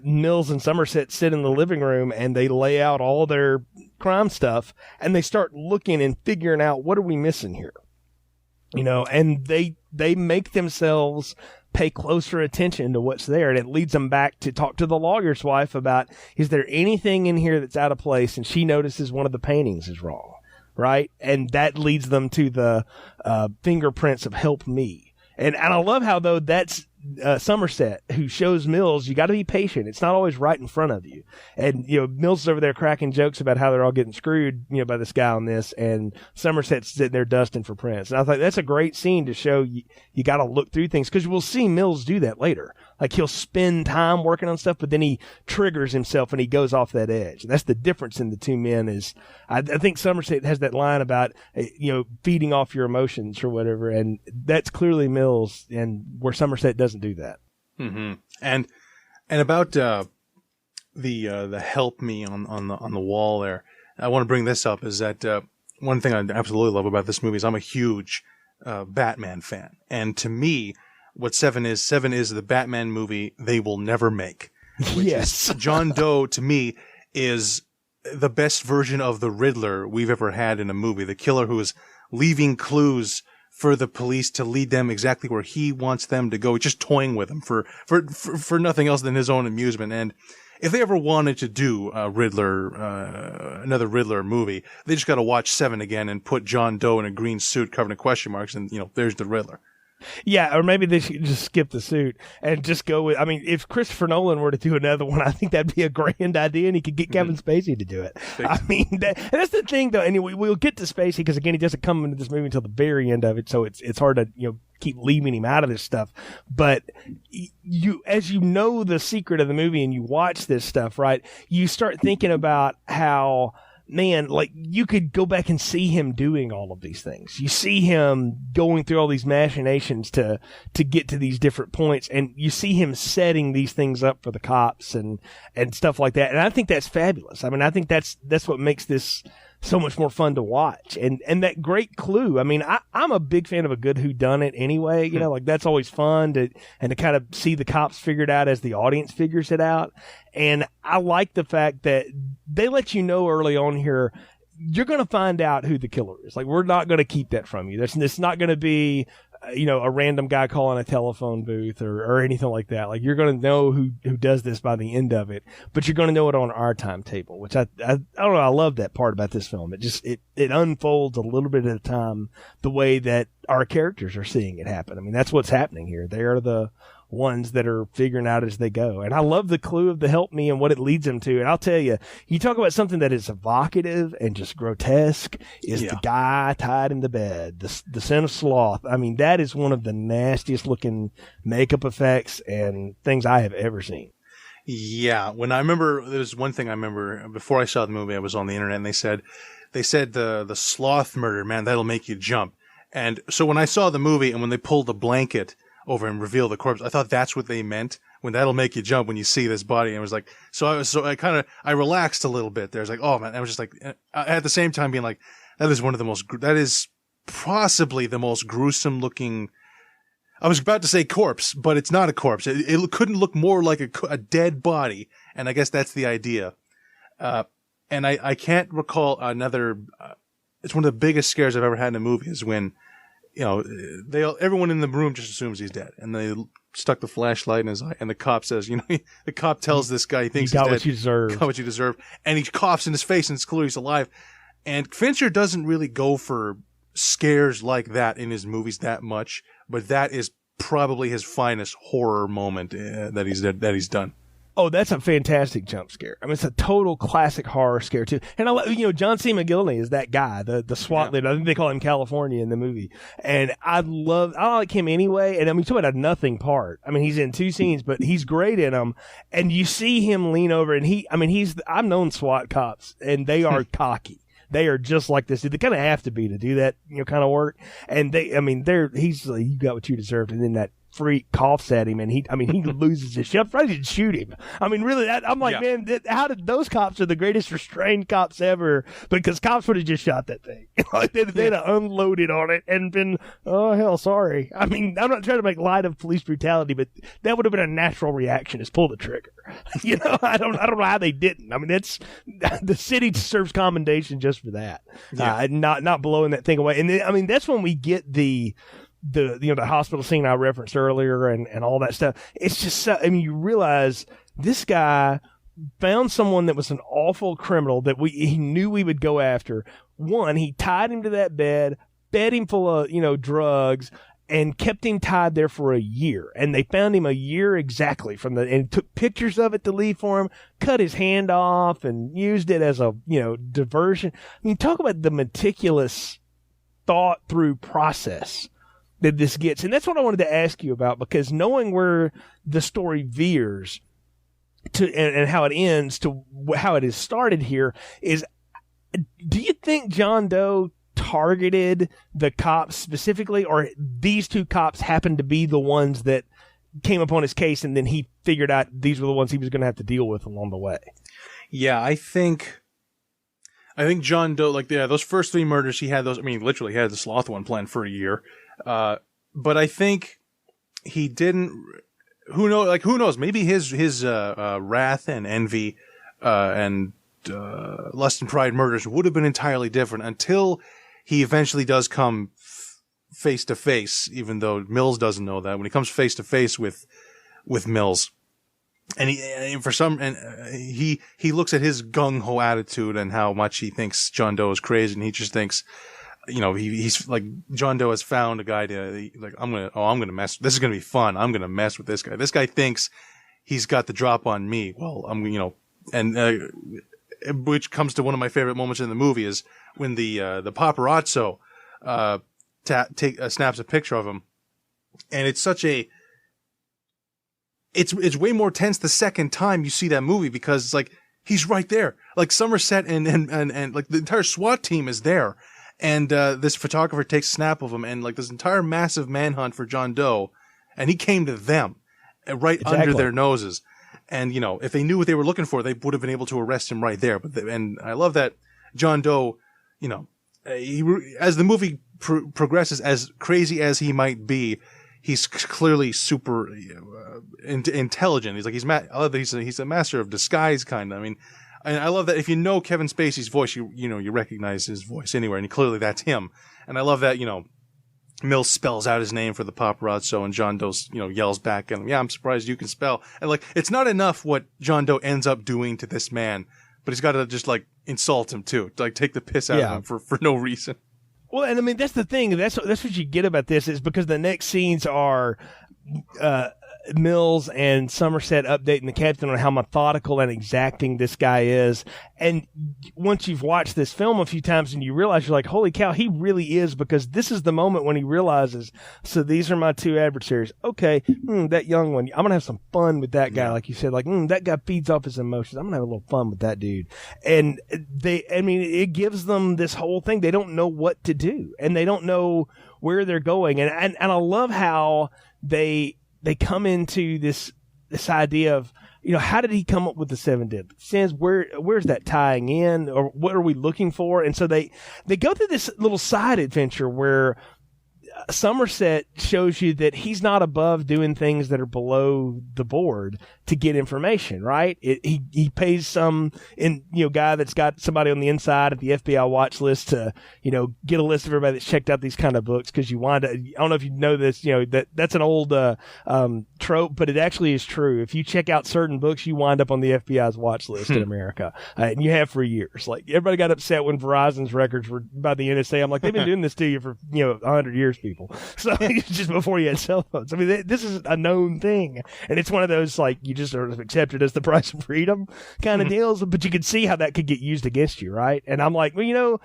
Mills and Somerset sit in the living room and they lay out all their crime stuff and they start looking and figuring out, what are we missing here? And they make themselves pay closer attention to what's there. And it leads them back to talk to the lawyer's wife about, is there anything in here that's out of place? And she notices one of the paintings is wrong. Right. And that leads them to the fingerprints of Help Me. And I love how, though, that's Somerset who shows Mills, you got to be patient. It's not always right in front of you. And, Mills is over there cracking jokes about how they're all getting screwed, by this guy on this. And Somerset's sitting there dusting for prints. And I thought that's a great scene to show you got to look through things, because we'll see Mills do that later. Like, he'll spend time working on stuff, but then he triggers himself and he goes off that edge. And that's the difference in the two men is I think Somerset has that line about, feeding off your emotions or whatever. And that's clearly Mills, and where Somerset doesn't do that. Mm-hmm. And about, the help me on the wall there. I want to bring this up is that one thing I absolutely love about this movie is I'm a huge Batman fan, and to me, what Seven is the Batman movie they will never make. Yes, John Doe to me is the best version of the Riddler we've ever had in a movie. The killer who is leaving clues for the police to lead them exactly where he wants them to go, just toying with them for nothing else than his own amusement. And if they ever wanted to do a Riddler, another Riddler movie, they just got to watch Seven again and put John Doe in a green suit covered in question marks, and there's the Riddler. Yeah, or maybe they should just skip the suit and just go with. I mean, if Christopher Nolan were to do another one, I think that'd be a grand idea, and he could get Kevin Spacey to do it. I mean, that's the thing, though. Anyway, we'll get to Spacey because again, he doesn't come into this movie until the very end of it, so it's hard to keep leaving him out of this stuff. But as you know the secret of the movie and you watch this stuff, right? You start thinking about how. Man, like you could go back and see him doing all of these things. You see him going through all these machinations to get to these different points, and you see him setting these things up for the cops and stuff like that. And I think that's fabulous. I mean, I think that's what makes this so much more fun to watch. And that great clue. I mean, I'm a big fan of a good whodunit anyway. Like that's always fun to kind of see the cops figure it out as the audience figures it out. And I like the fact that they let you know early on here, you're going to find out who the killer is. Like, we're not going to keep that from you. It's not going to be, a random guy calling a telephone booth or anything like that. Like, you're going to know who does this by the end of it, but you're going to know it on our timetable, which I don't know. I love that part about this film. It just, it unfolds a little bit at a time the way that our characters are seeing it happen. I mean, that's what's happening here. They are the ones that are figuring out as they go. And I love the clue of the help me and what it leads them to. And I'll tell you, you talk about something that is evocative and just grotesque is the guy tied in the bed, the sin of sloth. I mean, that is one of the nastiest looking makeup effects and things I have ever seen. Yeah. When I remember, there's one thing I remember before I saw the movie, I was on the internet and they said the sloth murder, man, that'll make you jump. And so when I saw the movie and when they pulled the blanket over and reveal the corpse, I thought that's what they meant when that'll make you jump when you see this body. And it was like, I relaxed a little bit there. I was like, oh man, I was just like, at the same time being like, that is possibly the most gruesome looking. I was about to say corpse, but it's not a corpse. It couldn't look more like a dead body. And I guess that's the idea. And I can't recall another, it's one of the biggest scares I've ever had in a movie is when, everyone in the room just assumes he's dead, and they stuck the flashlight in his eye, and the cop says, the cop tells this guy he thinks he's dead. What you deserve. Got what you deserve. And he coughs in his face, and it's clear he's alive. And Fincher doesn't really go for scares like that in his movies that much, but that is probably his finest horror moment that he's done. Oh, that's a fantastic jump scare. I mean, it's a total classic horror scare too. And I love, John C. McGillney is that guy, the SWAT leader. I think they call him California in the movie. And I like him anyway. And I mean, talk about a nothing part. I mean, he's in 2 scenes, but he's great in them. And you see him lean over and I've known SWAT cops and they are cocky. They are just like this. They kind of have to be to do that, kind of work. And he's like, you got what you deserved. And then that freak coughs at him and he loses his shit. I'm afraid he'd shoot him. I mean, really, I'm like, man, how did those cops are the greatest restrained cops ever? Because cops would have just shot that thing. Like they'd have unloaded on it and been, oh hell, sorry. I mean, I'm not trying to make light of police brutality, but that would have been a natural reaction is pull the trigger. I don't know how they didn't. I mean, the city deserves commendation just for that. Not blowing that thing away. And then, I mean, that's when we get the hospital scene I referenced earlier and all that stuff. It's just so, I mean, you realize this guy found someone that was an awful criminal that he knew we would go after. One, he tied him to that bed, fed him full of, drugs, and kept him tied there for a year. And they found him a year exactly and took pictures of it to leave for him, cut his hand off and used it as a, diversion. I mean, talk about the meticulous thought through process that this gets. And that's what I wanted to ask you about, because knowing where the story veers to and how it ends to how it is started here is, do you think John Doe targeted the cops specifically, or these 2 cops happened to be the ones that came upon his case, and then he figured out these were the ones he was going to have to deal with along the way. Yeah, I think John Doe, like, yeah, those first 3 murders, he had those. I mean, literally, he had the sloth one planned for a year. But I think he didn't. Who knows? Maybe his wrath and envy and lust and pride murders would have been entirely different until he eventually does come face to face. Even though Mills doesn't know that, when he comes face to face with Mills, and he looks at his gung ho attitude and how much he thinks John Doe is crazy, and he just thinks, he's like, John Doe has found a guy to, like, I'm gonna mess. This is gonna be fun. I'm gonna mess with this guy. This guy thinks he's got the drop on me. Well, which comes to one of my favorite moments in the movie is when the paparazzo snaps a picture of him, and it's such a. It's way more tense the second time you see that movie because it's like he's right there, like Somerset and like the entire SWAT team is there. And this photographer takes a snap of him, and like this entire massive manhunt for John Doe, and he came to them, right under their noses. And if they knew what they were looking for, they would have been able to arrest him right there. And I love that John Doe, as the movie progresses, as crazy as he might be, he's clearly super intelligent. He's like I love that he's a master of disguise, kind of. I mean. And I love that if you know Kevin Spacey's voice, you recognize his voice anywhere, and clearly that's him. And I love that, Mills spells out his name for the paparazzo, and John Doe, yells back at him, "Yeah, I'm surprised you can spell." And like, it's not enough what John Doe ends up doing to this man, but he's got to just like insult him too, to like take the piss out of him for no reason. Well, and I mean, that's the thing. That's what you get about this is because the next scenes are, Mills and Somerset updating the captain on how methodical and exacting this guy is. And once you've watched this film a few times and you realize, you're like, holy cow, he really is, because this is the moment when he realizes, so these are my 2 adversaries. Okay, that young one, I'm going to have some fun with that guy. Like you said, like, that guy feeds off his emotions. I'm going to have a little fun with that dude. And it gives them this whole thing. They don't know what to do, and they don't know where they're going. And I love how they come into this idea of, how did he come up with the 7 deadly sins? Where's that tying in, or what are we looking for? And so they go through this little side adventure where Somerset shows you that he's not above doing things that are below the board to get information, right? He pays some guy that's got somebody on the inside at the FBI watch list to, get a list of everybody that's checked out these kind of books, because you wind up, I don't know if you know this, that's an old trope, but it actually is true. If you check out certain books, you wind up on the FBI's watch list in America, and you have for years. Like, everybody got upset when Verizon's records were by the NSA. I'm like, they've been doing this to you for 100 years, people. So just before you had cell phones. I mean, this is a known thing, and it's one of those, like, you just sort of accept it as the price of freedom kind of deals. But you could see how that could get used against you, right? And I'm like, well,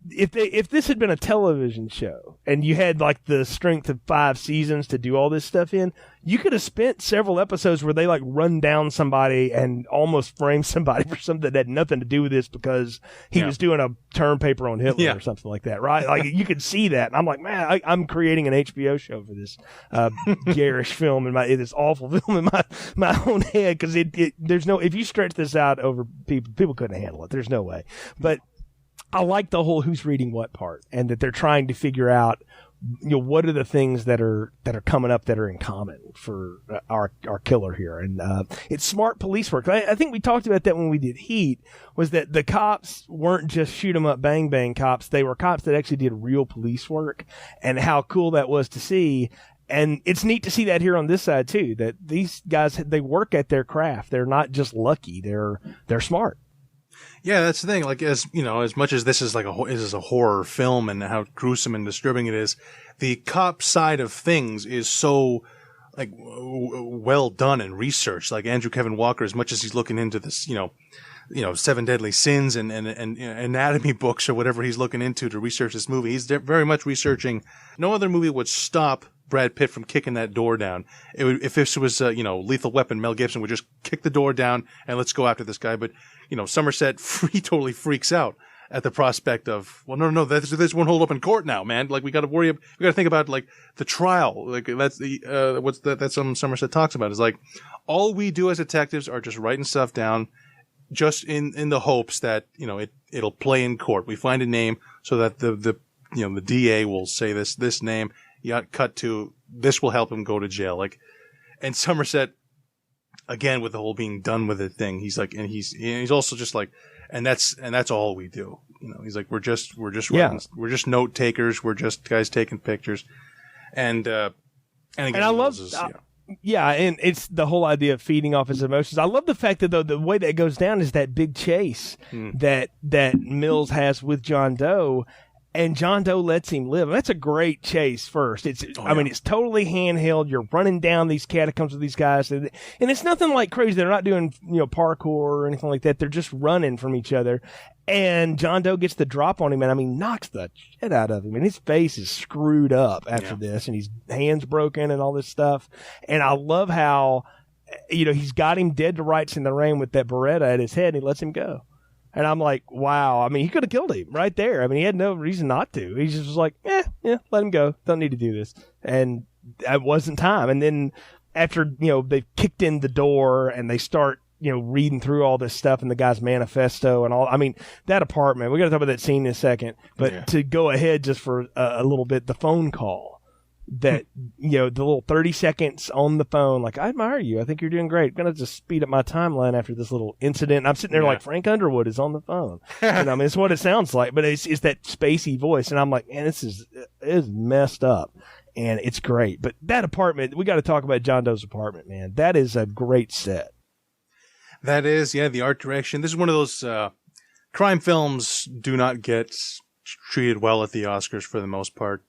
if this had been a television show and you had like the strength of 5 seasons to do all this stuff in, you could have spent several episodes where they like run down somebody and almost frame somebody for something that had nothing to do with this because he was doing a term paper on Hitler or something like that, right? Like, you could see that. And I'm like, man, I'm creating an HBO show for this garish film in this awful film in my own head, because there's no, if you stretch this out over people couldn't handle it. There's no way. But I like the whole who's reading what part, and that they're trying to figure out, what are the things that are coming up that are in common for our killer here. And it's smart police work. I think we talked about that when we did Heat, was that the cops weren't just shoot 'em up, bang bang cops. They were cops that actually did real police work, and how cool that was to see. And it's neat to see that here on this side too, that these guys, they work at their craft. They're not just lucky. They're smart. Yeah, that's the thing. Like, as much as this is like a horror film and how gruesome and disturbing it is, the cop side of things is so like well done and researched. Like, Andrew Kevin Walker, as much as he's looking into this, 7 deadly sins and anatomy books or whatever he's looking into to research this movie, he's very much researching. No other movie would stop Brad Pitt from kicking that door down. If this was, Lethal Weapon, Mel Gibson would just kick the door down and let's go after this guy. But, Somerset totally freaks out. at the prospect of, well, no, this won't hold up in court now, man. Like, we got to think about, like, the trial. Like, that's that's something Somerset talks about, is like, all we do as detectives are just writing stuff down, just in the hopes that, it'll play in court. We find a name so that the DA will say this name. You cut to, this will help him go to jail. Like, and Somerset, again, with the whole being done with it thing, he's like, and he's also just like, and that's all we do. He's like, we're just writing, we're just note takers. We're just guys taking pictures. And again, and I love, and it's the whole idea of feeding off his emotions. I love the fact that the way that it goes down is that big chase that Mills has with John Doe. And John Doe lets him live. And that's a great chase first. It's totally handheld. You're running down these catacombs with these guys. And it's nothing like crazy. They're not doing, parkour or anything like that. They're just running from each other. And John Doe gets the drop on him and, knocks the shit out of him. And his face is screwed up after this. And his hand's broken and all this stuff. And I love how, he's got him dead to rights in the rain with that Beretta at his head and he lets him go. And I'm like, wow. He could have killed him right there. He had no reason not to. He just was like, let him go. Don't need to do this. And it wasn't time. And then after, they've kicked in the door and they start, reading through all this stuff and the guy's manifesto and all. That apartment, we got to talk about that scene in a second. But to go ahead just for a little bit, the phone call. That, the little 30 seconds on the phone, like, I admire you. I think you're doing great. I'm going to just speed up my timeline after this little incident. And I'm sitting there like, Frank Underwood is on the phone. And it's what it sounds like, but it's that spacey voice. And I'm like, man, this is messed up. And it's great. But that apartment, we got to talk about John Doe's apartment, man. That is a great set. That is, the art direction. This is one of those, crime films do not get treated well at the Oscars for the most part.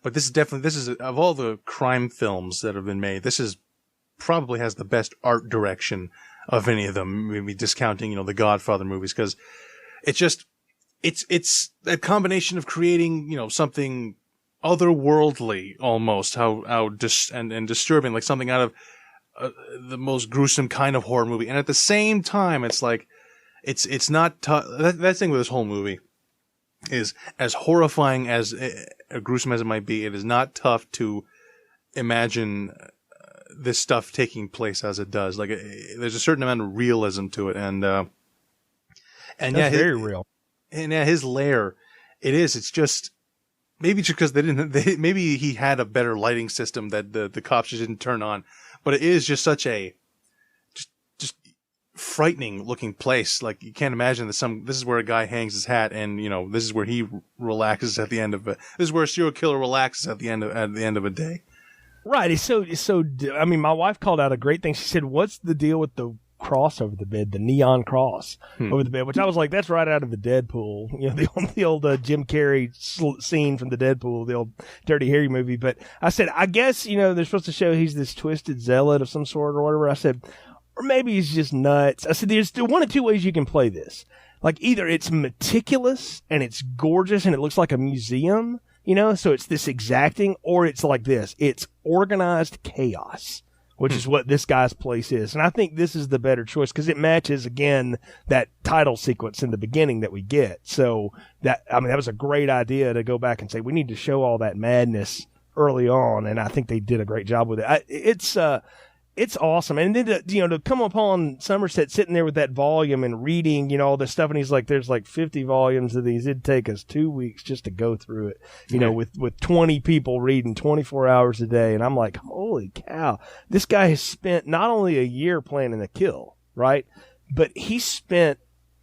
But this is of all the crime films that have been made, this is probably has the best art direction of any of them, maybe discounting, the Godfather movies, because it's that combination of creating, something otherworldly almost, and disturbing, like something out of the most gruesome kind of horror movie. And at the same time, it's like, it's not tough. That thing with this whole movie is as horrifying as gruesome as it might be. It is not tough to imagine this stuff taking place as it does. Like, there's a certain amount of realism to it, and that's very real. And his lair, it's just maybe just because maybe he had a better lighting system that the cops just didn't turn on, but it is just such a just frightening looking place. Like, you can't imagine that this is where a guy hangs his hat, and this is where he relaxes at the end of it. This is where a serial killer relaxes at the end of a day. Right. It's so. My wife called out a great thing. She said, "What's the deal with the cross over the bed, the neon cross over the bed?" Which I was like, "That's right out of the Deadpool." The old Jim Carrey scene from the Deadpool, the old Dirty Harry movie. But I said, I guess they're supposed to show he's this twisted zealot of some sort or whatever. I said, or maybe he's just nuts. I said, there's one of two ways you can play this. Like, either it's meticulous and it's gorgeous and it looks like a museum, so it's this exacting, or it's like this. It's organized chaos, which is what this guy's place is. And I think this is the better choice because it matches, again, that title sequence in the beginning that we get. So that was a great idea to go back and say, we need to show all that madness early on. And I think they did a great job with it. It's awesome. And then to come upon Somerset sitting there with that volume and reading, all this stuff. And he's like, there's like 50 volumes of these. It'd take us 2 weeks just to go through it, with 20 people reading 24 hours a day. And I'm like, holy cow, this guy has spent not only a year planning a kill, right? But he spent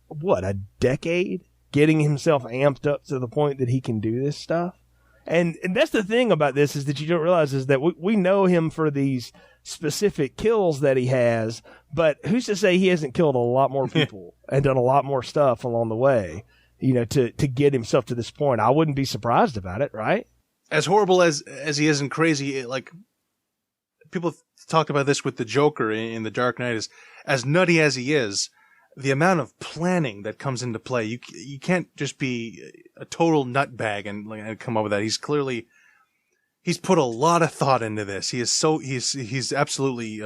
a decade getting himself amped up to the point that he can do this stuff. And that's the thing about this is that you don't realize is that we know him for these specific kills that he has, but who's to say he hasn't killed a lot more people and done a lot more stuff along the way, to get himself to this point. I wouldn't be surprised about it, right? As horrible as he is and crazy, like, people talk about this with the Joker in The Dark Knight, is as nutty as he is, the amount of planning that comes into play. You can't just be a total nutbag and come up with that. He's put a lot of thought into this. He's absolutely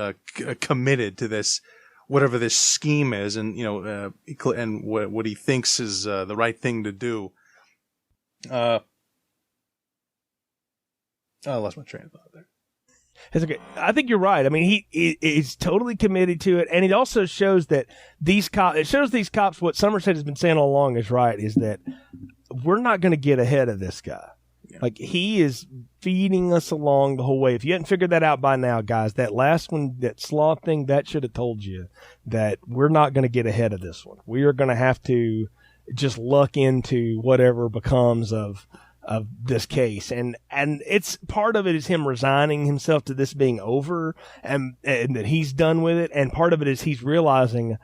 committed to this whatever this scheme is, and and what he thinks is the right thing to do. I lost my train of thought there. It's okay. I think you're right. I mean, he's totally committed to it, and it also shows that these cops what Somerset has been saying all along is right, is that we're not going to get ahead of this guy. Yeah. Like, he is feeding us along the whole way. If you hadn't figured that out by now, guys, that last one, that sloth thing, that should have told you that we're not going to get ahead of this one. We are going to have to just luck into whatever becomes of this case. And it's part of it is him resigning himself to this being over and that he's done with it. And part of it is he's realizing,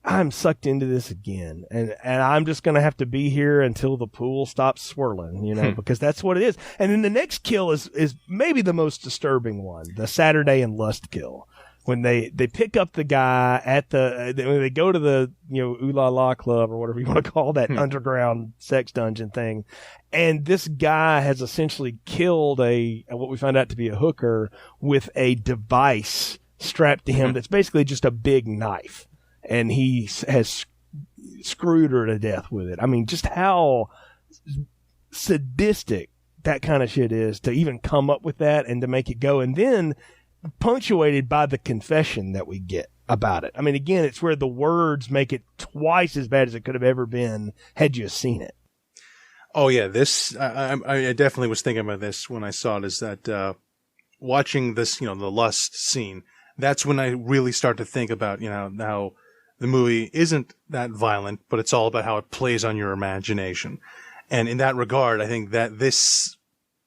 I'm sucked into this again, and I'm just going to have to be here until the pool stops swirling, because that's what it is. And then the next kill is maybe the most disturbing one, the Saturday and Lust kill. When they pick up the guy when they go to the, Ooh La La Club or whatever you want to call that underground sex dungeon thing. And this guy has essentially killed what we found out to be a hooker with a device strapped to him that's basically just a big knife. And he has screwed her to death with it. I mean, just how sadistic that kind of shit is to even come up with that and to make it go. And then punctuated by the confession that we get about it. I mean, again, it's where the words make it twice as bad as it could have ever been had you seen it. Oh, yeah. This, I definitely was thinking about this when I saw it, is that watching this, the lust scene, that's when I really start to think about, how the movie isn't that violent, but it's all about how it plays on your imagination. And in that regard, I think that this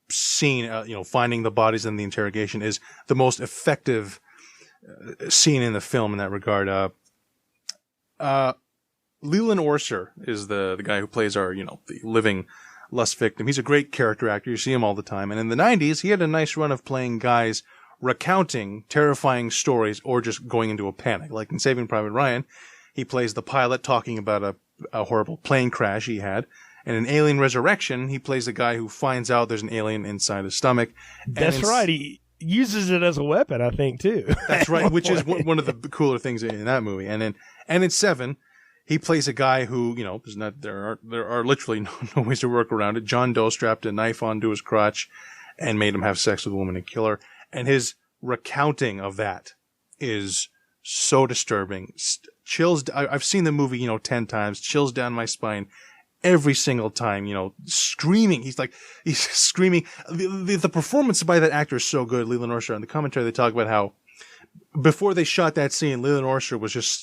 scene, finding the bodies in the interrogation, is the most effective scene in the film in that regard. Leland Orser is the guy who plays our, the living lust victim. He's a great character actor. You see him all the time. And in the 90s, he had a nice run of playing guys recounting terrifying stories or just going into a panic. Like in Saving Private Ryan, he plays the pilot talking about a horrible plane crash he had. And in Alien Resurrection, he plays the guy who finds out there's an alien inside his stomach. That's right. He uses it as a weapon, I think, too. That's right, which is one of the cooler things in that movie. And in Seven, he plays a guy who, there are literally no ways to work around it. John Doe strapped a knife onto his crotch and made him have sex with a woman and kill her. And his recounting of that is so disturbing. Chills. I've seen the movie, 10 times. Chills down my spine every single time. Screaming. He's screaming. The performance by that actor is so good. Leland Orser. In the commentary, they talk about how before they shot that scene, Leland Orser was just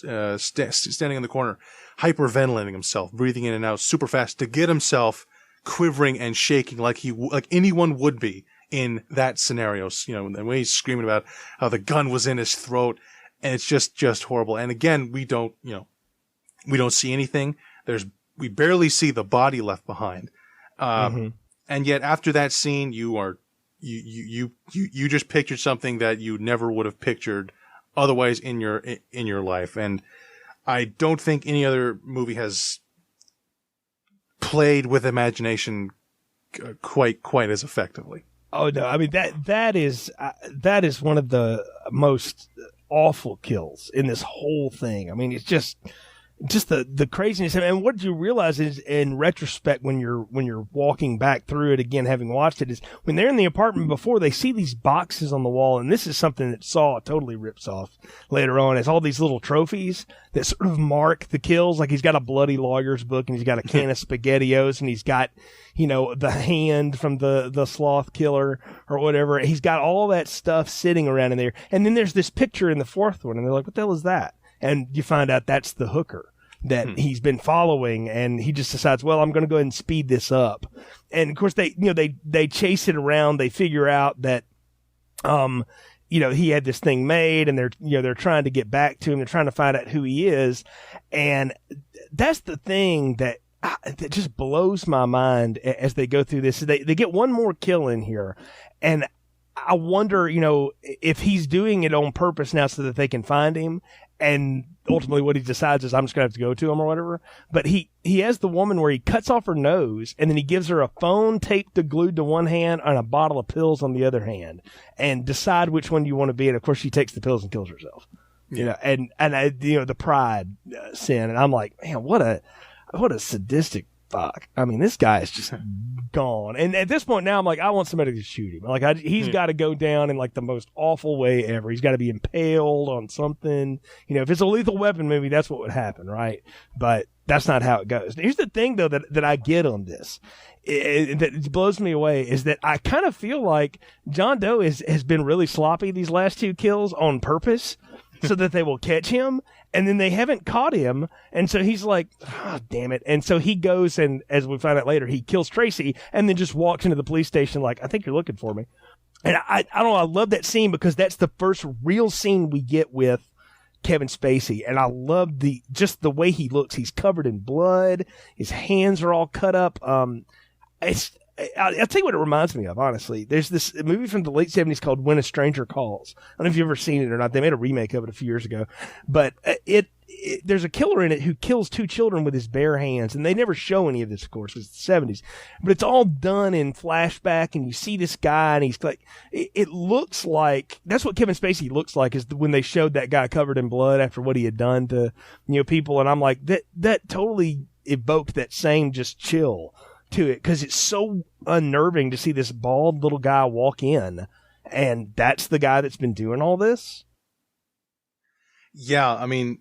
standing in the corner, hyperventilating himself, breathing in and out super fast to get himself quivering and shaking like anyone would be in that scenario. The way he's screaming about how the gun was in his throat, and it's just horrible. And again, we don't see anything. We barely see the body left behind. And yet after that scene, you just pictured something that you never would have pictured otherwise in your life. And I don't think any other movie has played with imagination quite as effectively. Oh no! I mean that is one of the most awful kills in this whole thing. I mean, it's just the craziness. And what you realize is, in retrospect, when you're walking back through it again, having watched it, is when they're in the apartment before, they see these boxes on the wall, and this is something that Saw totally rips off later on. It's all these little trophies that sort of mark the kills. Like, he's got a bloody lawyer's book, and he's got a can of SpaghettiOs, and he's got, the hand from the sloth killer or whatever. He's got all that stuff sitting around in there. And then there's this picture in the fourth one, and they're like, what the hell is that? And you find out that's the hooker that he's been following, and he just decides, well, I'm going to go ahead and speed this up. And of course they chase it around. They figure out that, he had this thing made, and they're trying to get back to him. They're trying to find out who he is. And that's the thing that just blows my mind as they go through this. They get one more kill in here, and I wonder, if he's doing it on purpose now so that they can find him. And ultimately what he decides is, I'm just going to have to go to him or whatever. But he has the woman where he cuts off her nose, and then he gives her a phone taped to glued to one hand and a bottle of pills on the other hand, and decide which one you want to be. And of course she takes the pills and kills herself. You know, and I, the pride sin, and I'm like, man, what a sadistic fuck. I mean, this guy is just gone. And at this point now, I'm like, I want somebody to shoot him. Like, he's got to go down in like the most awful way ever. He's got to be impaled on something. You know, if it's a Lethal Weapon movie, that's what would happen, right? But that's not how it goes. Here's the thing, though, that I get on this. That blows me away is that I kind of feel like John Doe has been really sloppy these last 2 kills on purpose so that they will catch him, and then they haven't caught him, and so he's like, oh, damn it. And so he goes and, as we find out later, he kills Tracy and then just walks into the police station like, I think you're looking for me. And I don't know, I love that scene because that's the first real scene we get with Kevin Spacey, and I love just the way he looks. He's covered in blood. His hands are all cut up. I'll tell you what it reminds me of, honestly. There's this movie from the late 70s called When a Stranger Calls. I don't know if you've ever seen it or not. They made a remake of it a few years ago. But there's a killer in it who kills 2 children with his bare hands. And they never show any of this, of course. It's the 70s. But it's all done in flashback, and you see this guy, and he's like, it looks like, that's what Kevin Spacey looks like, is when they showed that guy covered in blood after what he had done to, people. And I'm like, that totally evoked that same just chill to it, because it's so unnerving to see this bald little guy walk in, and that's the guy that's been doing all this. Yeah, I mean,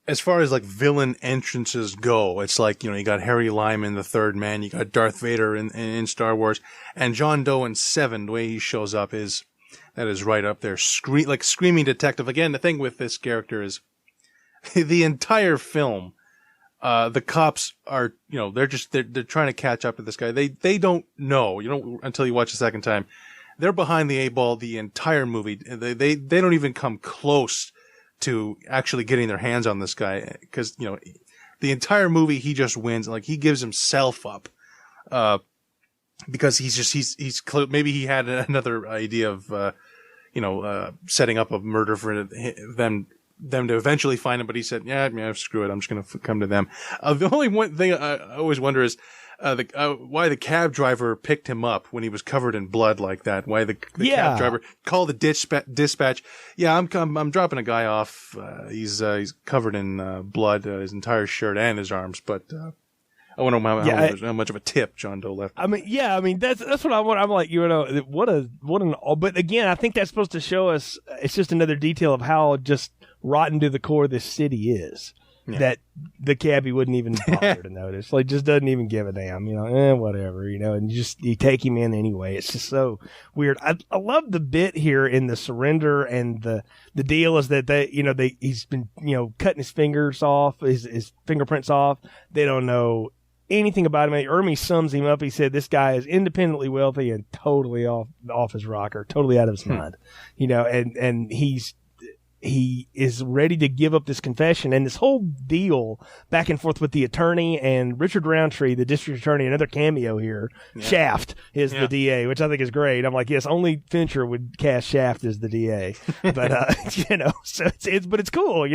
as far as like villain entrances go, it's like, you got Harry Lyman, the Third Man, you got Darth Vader in Star Wars, and John Doe in Seven, the way he shows up is right up there, screaming detective. Again, the thing with this character is the entire film, the cops are, they're trying to catch up to this guy. They don't know, until you watch the second time. They're behind the 8-ball the entire movie. They don't even come close to actually getting their hands on this guy, because, the entire movie he just wins. Like, he gives himself up, because maybe he had another idea of, setting up a murder for them to eventually find him, but he said, yeah, screw it, I'm just going to come to them. The only one thing I always wonder is why the cab driver picked him up when he was covered in blood like that. Why the cab driver called the dispatch. Yeah, I'm dropping a guy off. He's covered in blood, his entire shirt and his arms, but I wonder how much of a tip John Doe left. I mean, that's what I want. I'm like, but again, I think that's supposed to show us, it's just another detail of how just rotten to the core this city is. Yeah. That the cabbie wouldn't even bother to notice. Like, just doesn't even give a damn, whatever, and you take him in anyway. It's just so weird. I love the bit here in the surrender, and the deal is that he's been, cutting his fingers off, his fingerprints off. They don't know anything about him. Ermi sums him up. He said, this guy is independently wealthy and totally off his rocker, totally out of his mind, and he is ready to give up this confession, and this whole deal back and forth with the attorney and Richard Roundtree, the district attorney, another cameo here. Yeah. Shaft is the DA, which I think is great. I'm like, yes, only Fincher would cast Shaft as the DA, but so it's cool.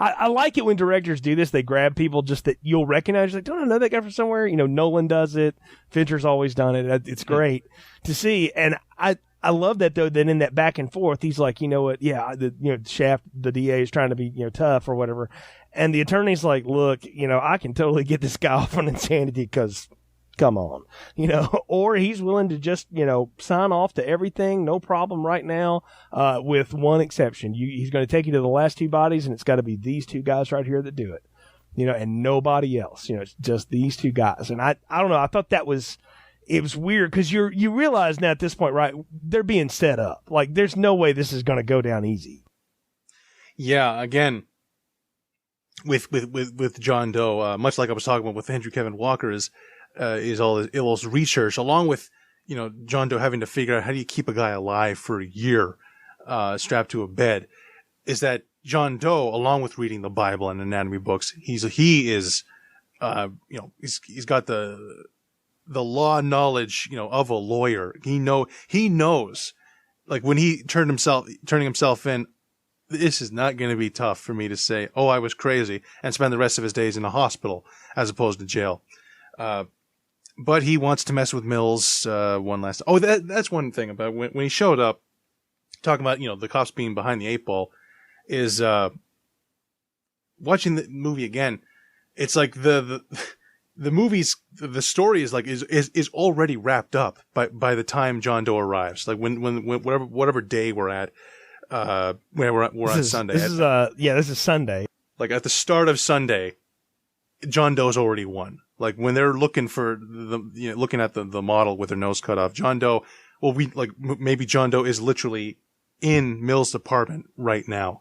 I like it when directors do this. They grab people just that you'll recognize. Like, don't I know that guy from somewhere? Nolan does it. Fincher's always done it. It's great to see, and I love that, though, that in that back and forth, he's like, you know what? Yeah, Shaft, the DA is trying to be, tough or whatever. And the attorney's like, look, I can totally get this guy off on insanity because, come on, or he's willing to just, sign off to everything. No problem right now, with one exception. He's going to take you to the last 2 bodies, and it's got to be these 2 guys right here that do it, and nobody else. It's just these 2 guys. And I don't know. I thought it was weird because you realize now at this point, right? They're being set up. Like, there's no way this is going to go down easy. Yeah, again, with John Doe, much like I was talking about with Andrew Kevin Walker, is all his research, along with John Doe having to figure out how do you keep a guy alive for a year, strapped to a bed. Is that John Doe, along with reading the Bible and anatomy books, he's got the law knowledge, of a lawyer. He knows, like, when he turning himself in, this is not going to be tough for me to say, oh, I was crazy, and spend the rest of his days in a hospital as opposed to jail. But he wants to mess with Mills, one last. Oh, that's one thing about when he showed up, talking about, the cops being behind the 8-ball. is watching the movie again. It's like the story is already wrapped up by the time John Doe arrives. Like when whatever day we're at, we're on Sunday. This is Sunday. Like at the start of Sunday, John Doe's already won. Like when they're looking for looking at the model with her nose cut off, John Doe. Well, maybe John Doe is literally in Mills' apartment right now,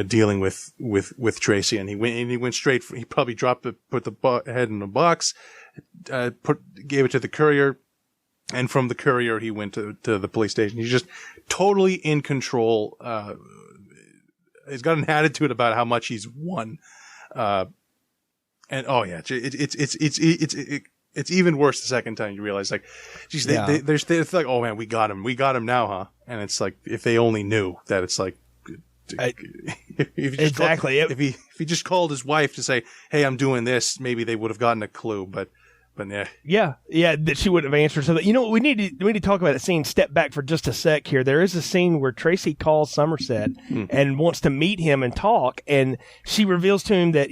dealing with Tracy, and he went straight. He probably put the head in a box, gave it to the courier, and from the courier he went to the police station. He's just totally in control. He's got an attitude about how much he's won, and oh yeah, it's even worse the second time you realize, like, geez, they're like, oh man, we got him now, huh? And it's like, if they only knew that, it's like, if he just called his wife to say, hey, I'm doing this, maybe they would have gotten a clue, but yeah. Yeah, that she wouldn't have answered. So that, we need to talk about that scene. Step back for just a sec here. There is a scene where Tracy calls Somerset and wants to meet him and talk, and she reveals to him that,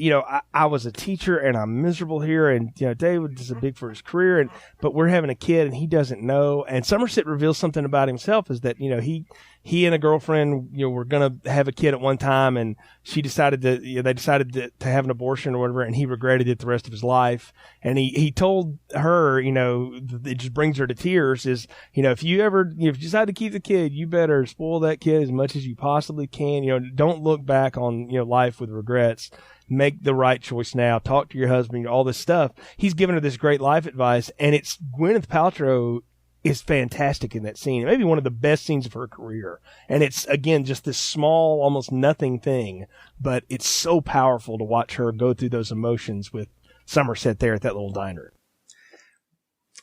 I was a teacher and I'm miserable here, and David is big for his career, but we're having a kid and he doesn't know. And Somerset reveals something about himself, is that he and a girlfriend, were going to have a kid at one time, and they decided to have an abortion or whatever, and he regretted it the rest of his life. And he told her, it just brings her to tears, is, if you decide to keep the kid, you better spoil that kid as much as you possibly can. Don't look back on, life with regrets. Make the right choice now. Talk to your husband, all this stuff. He's given her this great life advice, and it's Gwyneth Paltrow is fantastic in that scene. It may be one of the best scenes of her career. And it's, again, just this small, almost nothing thing, but it's so powerful to watch her go through those emotions with Somerset there at that little diner.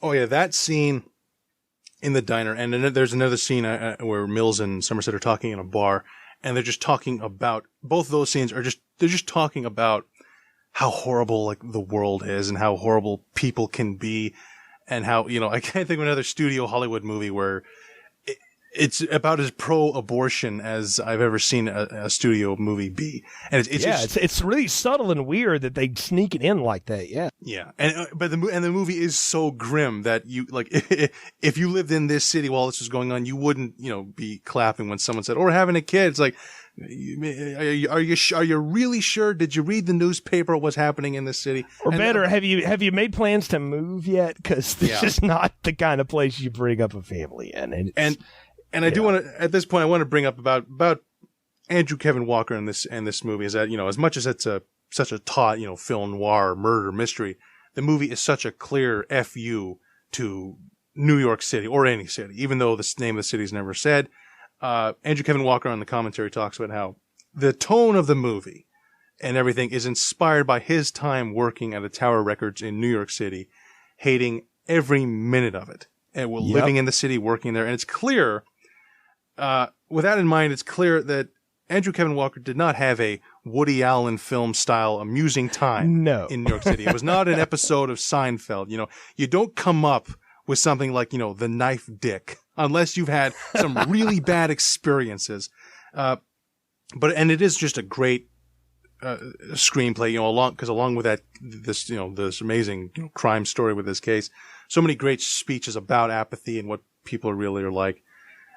Oh yeah, that scene in the diner. And then there's another scene where Mills and Somerset are talking in a bar, and they're just talking about, both those scenes they're just talking about how horrible, like, the world is and how horrible people can be. And how, I can't think of another studio Hollywood movie where it's about as pro-abortion as I've ever seen a studio movie be. And it's really subtle and weird that they sneak it in like that. Yeah. Yeah. But the movie is so grim that you, like, if you lived in this city while this was going on, you wouldn't, be clapping when someone said, "Oh, we're having a kid." It's like, are you really sure? Did you read the newspaper what's happening in this city? Or better, have you made plans to move yet? Because this is not the kind of place you bring up a family in. And I do want to, at this point, I want to bring up about Andrew Kevin Walker in this movie, is that, as much as it's such a taut, film noir murder mystery, the movie is such a clear FU to New York City or any city, even though the name of the city is never said. Andrew Kevin Walker on the commentary talks about how the tone of the movie and everything is inspired by his time working at a Tower Records in New York City, hating every minute of it, and living in the city, working there. And it's clear, with that in mind, it's clear that Andrew Kevin Walker did not have a Woody Allen film style amusing time in New York City. It was not an episode of Seinfeld. You don't come up with something like, the knife dick, unless you've had some really bad experiences. And it is just a great screenplay, along with that, this amazing crime story with this case, so many great speeches about apathy and what people really are like.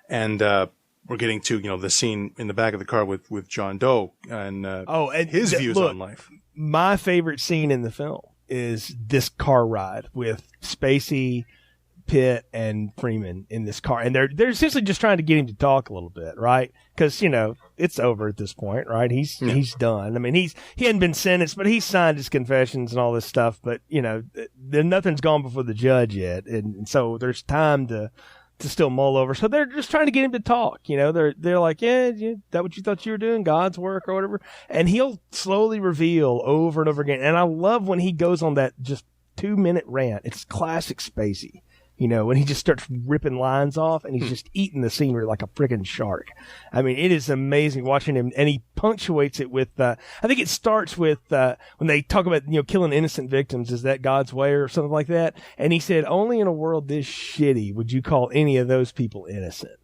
And we're getting to, the scene in the back of the car with John Doe and his views on life. My favorite scene in the film is this car ride with Spacey, Pitt, and Freeman in this car, and they're essentially just trying to get him to talk a little bit, right? Because it's over at this point, right? He's done. I mean, he hadn't been sentenced, but he's signed his confessions and all this stuff. But nothing's gone before the judge yet, and so there's time to still mull over. So they're just trying to get him to talk. They're like, yeah, that what you thought you were doing, God's work or whatever. And he'll slowly reveal over and over again. And I love when he goes on that just 2-minute rant. It's classic Spacey. When he just starts ripping lines off and he's just eating the scenery like a friggin' shark. I mean, it is amazing watching him, and he punctuates it with, I think it starts with, when they talk about, killing innocent victims, is that God's way or something like that? And he said, only in a world this shitty would you call any of those people innocent.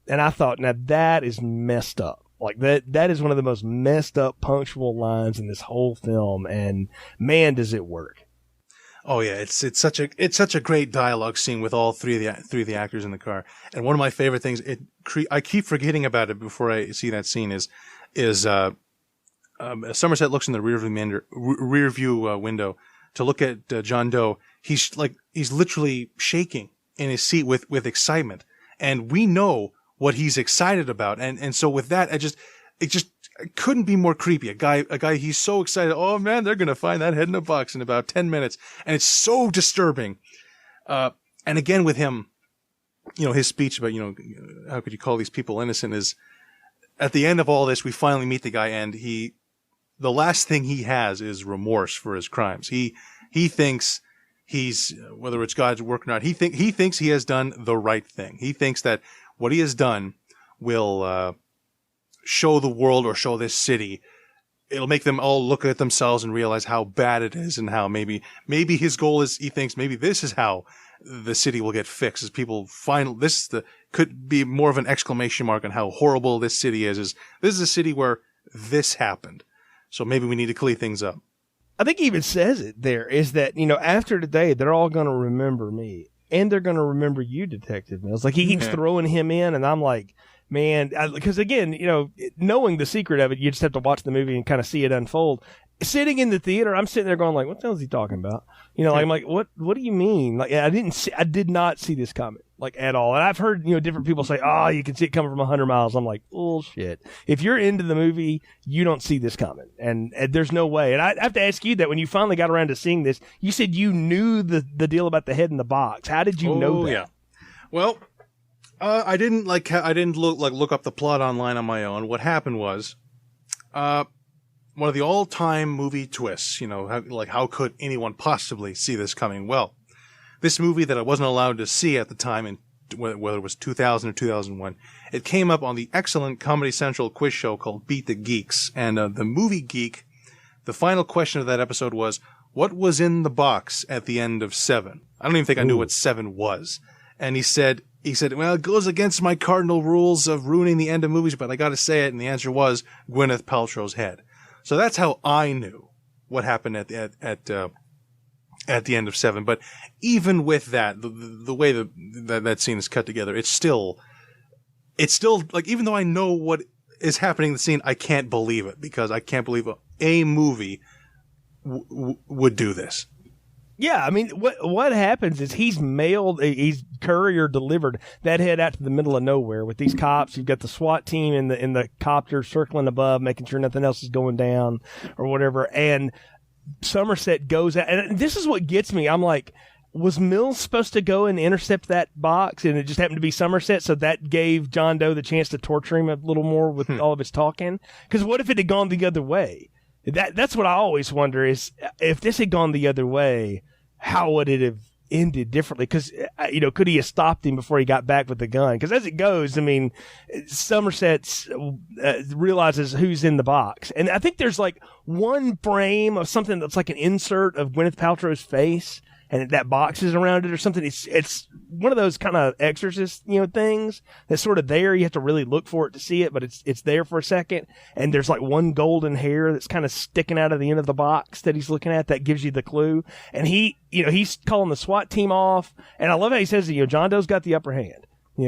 And I thought, now that is messed up. Like that is one of the most messed up punctual lines in this whole film, and man, does it work. Oh yeah, it's such a great dialogue scene with all three of the actors in the car. And one of my favorite things, I keep forgetting about it before I see that scene, is Somerset looks in the rear view window to look at John Doe. He's literally shaking in his seat with excitement, and we know what he's excited about. And so with that, it couldn't be more creepy. A guy, he's so excited. Oh man, they're going to find that head in a box in about 10 minutes. And it's so disturbing. And again, with him, his speech about, how could you call these people innocent, is at the end of all this, we finally meet the guy, and the last thing he has is remorse for his crimes. He thinks he's, whether it's God's work or not, he thinks he has done the right thing. He thinks that what he has done will, show the world or show this city. It'll make them all look at themselves and realize how bad it is, and how maybe his goal is, he thinks maybe this is how the city will get fixed, as people find could be more of an exclamation mark on how horrible this city is this is a city where this happened. So maybe we need to clean things up. I think he even says it there, is that, after today, they're all going to remember me, and they're going to remember you, Detective Mills. Like, he keeps throwing him in, and I'm like, man, because again, knowing the secret of it, you just have to watch the movie and kind of see it unfold. Sitting in the theater, I'm sitting there going like, what the hell is he talking about? I'm like, what do you mean? Like, I did not see this coming, like, at all. And I've heard, different people say, oh, you can see it coming from 100 miles. I'm like, bullshit. If you're into the movie, you don't see this coming. And there's no way. And I have to ask you that when you finally got around to seeing this, you said you knew the deal about the head in the box. How did you know that? Yeah. Well, I didn't look up the plot online on my own. What happened was, one of the all-time movie twists. How could anyone possibly see this coming? Well, this movie that I wasn't allowed to see at the time, in whether it was 2000 or 2001, it came up on the excellent Comedy Central quiz show called Beat the Geeks. And the movie geek, the final question of that episode was, what was in the box at the end of Seven? I don't even think I knew what Seven was. And he said, well, it goes against my cardinal rules of ruining the end of movies, but I got to say it. And the answer was Gwyneth Paltrow's head. So that's how I knew what happened at the end of Seven. But even with that, the way that scene is cut together, it's still like, even though I know what is happening in the scene, I can't believe it, because I can't believe a movie would do this. Yeah, I mean, what happens is he's courier delivered that head out to the middle of nowhere with these cops. You've got the SWAT team in the copter circling above, making sure nothing else is going down or whatever. And Somerset goes out, and this is what gets me. I'm like, was Mills supposed to go and intercept that box, and it just happened to be Somerset, so that gave John Doe the chance to torture him a little more with all of his talking? Because what if it had gone the other way? That's what I always wonder, is if this had gone the other way, how would it have ended differently? Because, could he have stopped him before he got back with the gun? Because as it goes, I mean, Somerset realizes who's in the box. And I think there's like one frame of something that's like an insert of Gwyneth Paltrow's face, and that box is around it or something. It's one of those kind of Exorcist, things that's sort of there. You have to really look for it to see it, but it's there for a second. And there's like one golden hair that's kind of sticking out of the end of the box that he's looking at. That gives you the clue. And he's calling the SWAT team off. And I love how he says, John Doe's got the upper hand.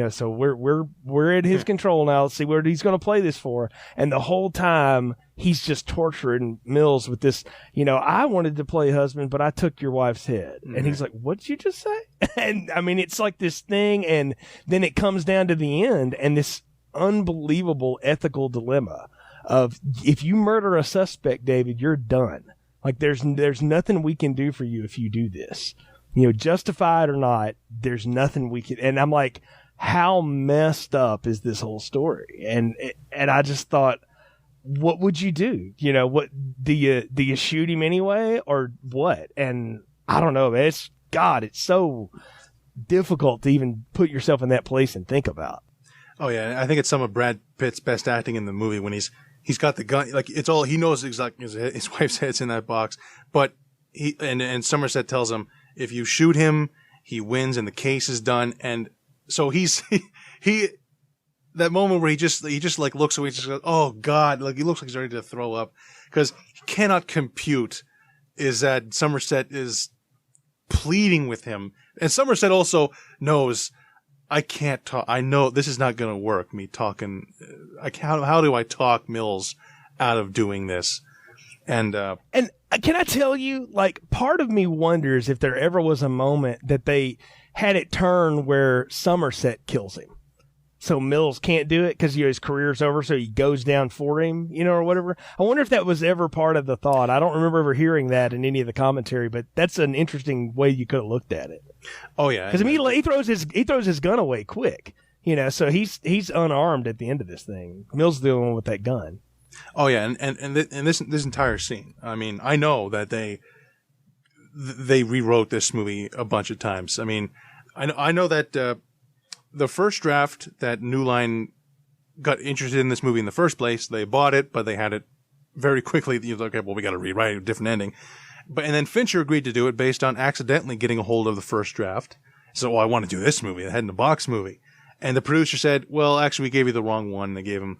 So we're in his control now. Let's see where he's going to play this for. And the whole time he's just torturing Mills with this, I wanted to play husband, but I took your wife's head. Mm-hmm. And he's like, what'd you just say? And I mean, it's like this thing. And then it comes down to the end, and this unbelievable ethical dilemma of, if you murder a suspect, David, you're done. Like, there's nothing we can do for you if you do this. Justified or not, there's nothing we can. And I'm like, how messed up is this whole story? And I just thought, what would you do? What do you shoot him anyway, or what? And I don't know, man. It's so difficult to even put yourself in that place and think about. Oh yeah, I think it's some of Brad Pitt's best acting in the movie when he's got the gun. Like, it's all he knows exactly. His wife's head's in that box, but and Somerset tells him, if you shoot him, he wins and the case is done. And so that moment where he just like looks away, just goes, oh God, like he looks like he's ready to throw up because he cannot compute is that Somerset is pleading with him, and Somerset also knows I can't talk. I know this is not going to work. Me talking, how do I talk Mills out of doing this? And can I tell you, like, part of me wonders if there ever was a moment that they had it turn where Somerset kills him. So Mills can't do it because his career's over, so he goes down for him, or whatever. I wonder if that was ever part of the thought. I don't remember ever hearing that in any of the commentary, but that's an interesting way you could have looked at it. Oh yeah, because he throws his gun away quick, so he's unarmed at the end of this thing. Mills is the only one with that gun. Oh yeah, and this entire scene. I mean, I know that they rewrote this movie a bunch of times. I mean, I know that the first draft that New Line got interested in this movie in the first place, they bought it, but they had it very quickly. Okay, well, we got to rewrite a different ending. And then Fincher agreed to do it based on accidentally getting a hold of the first draft. So, I want to do this movie, the Head in the Box movie. And the producer said, well, actually, we gave you the wrong one. They gave him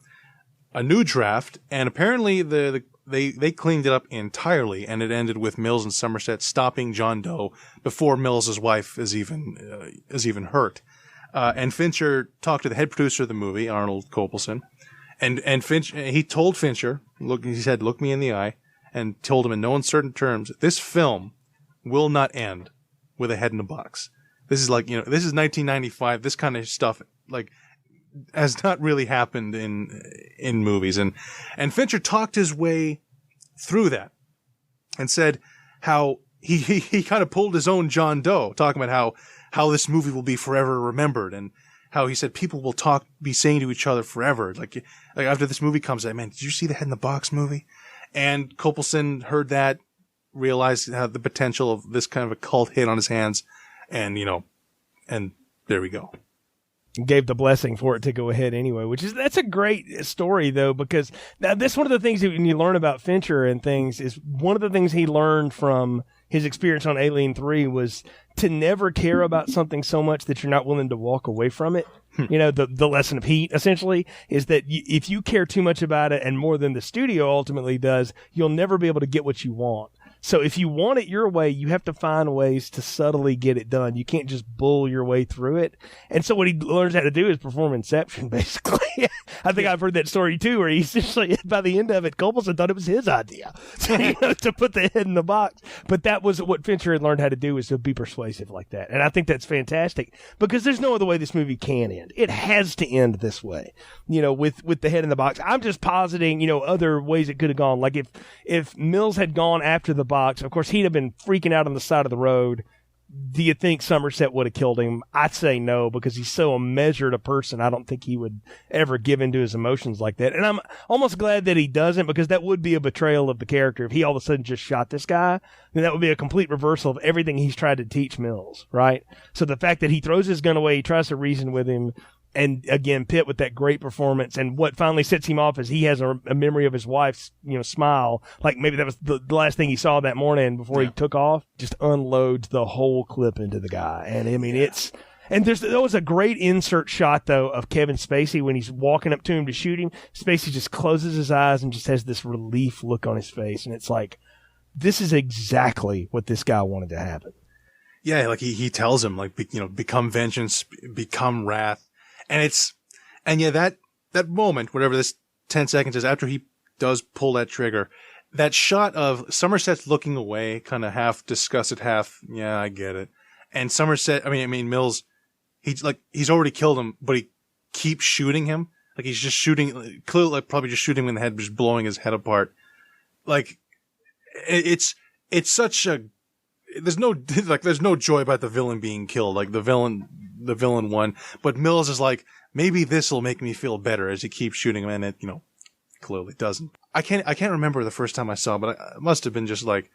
a new draft, and apparently they cleaned it up entirely, and it ended with Mills and Somerset stopping John Doe before Mills' wife is even hurt. And Fincher talked to the head producer of the movie, Arnold Kopelson, and he told Fincher, he said, look me in the eye, and told him in no uncertain terms, this film will not end with a head in a box. This is like, this is 1995. This kind of stuff, like, has not really happened in movies. And Fincher talked his way through that and said how he kind of pulled his own John Doe, talking about how this movie will be forever remembered, and how he said people will be saying to each other forever. Like after this movie comes out, man, did you see the Head in the Box movie? And Kopelson heard that, realized how the potential of this kind of a cult hit on his hands, and and there we go. Gave the blessing for it to go ahead anyway, that's a great story though, because now this one of the things that when you learn about Fincher and things is one of the things he learned from his experience on Alien 3 was to never care about something so much that you're not willing to walk away from it. The lesson of Heat essentially is that if you care too much about it and more than the studio ultimately does, you'll never be able to get what you want. So if you want it your way, you have to find ways to subtly get it done. You can't just bull your way through it. And so what he learns how to do is perform Inception, basically. I think I've heard that story too, where he essentially, by the end of it, Kopelson thought it was his idea to put the head in the box. But that was what Fincher had learned how to do, is to be persuasive like that. And I think that's fantastic, because there's no other way this movie can end. It has to end this way, with the head in the box. I'm just positing, other ways it could have gone. Like if Mills had gone after the box, of course, he'd have been freaking out on the side of the road. Do you think Somerset would have killed him? I'd say no, because he's so measured a person. I don't think he would ever give in to his emotions like that. And I'm almost glad that he doesn't, because that would be a betrayal of the character. If he all of a sudden just shot this guy, then that would be a complete reversal of everything he's tried to teach Mills, right? So the fact that he throws his gun away, he tries to reason with him, and again, Pitt with that great performance, and what finally sets him off is he has a memory of his wife's, smile. Like maybe that was the last thing he saw that morning before he took off. Just unloads the whole clip into the guy, and I mean there was a great insert shot though of Kevin Spacey when he's walking up to him to shoot him. Spacey just closes his eyes and just has this relief look on his face, and it's like, this is exactly what this guy wanted to happen. Yeah, like he tells him, like, become vengeance, become wrath. And that moment, whatever this 10 seconds is after he does pull that trigger, that shot of Somerset's looking away, kind of half disgusted, half, yeah, I get it. And Mills, he's already killed him, but he keeps shooting him. Like he's just shooting, clearly, like probably just shooting him in the head, just blowing his head apart. Like it's such a, there's no joy about the villain being killed. Like the villain won, but Mills is like, maybe this will make me feel better, as he keeps shooting him, and it, clearly doesn't. I can't remember the first time I saw it, but it must have been just like,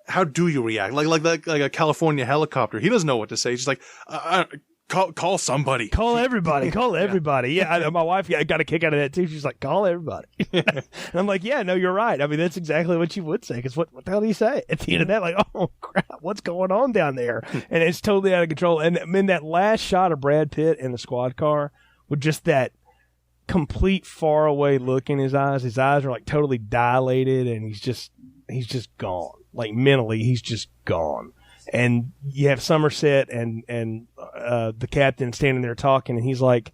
how do you react? Like a California helicopter. He doesn't know what to say. He's just like, call somebody. Call everybody. Call everybody. Yeah, my wife got a kick out of that too. She's like, call everybody. And I'm like, yeah, no, you're right. I mean, that's exactly what you would say. Because what the hell do you say at the end of that? Like, oh crap, what's going on down there? And it's totally out of control. And I mean, that last shot of Brad Pitt in the squad car with just that complete faraway look in his eyes. His eyes are like totally dilated, and he's just gone. Like mentally, he's just gone. And you have Somerset and the captain standing there talking, and he's like,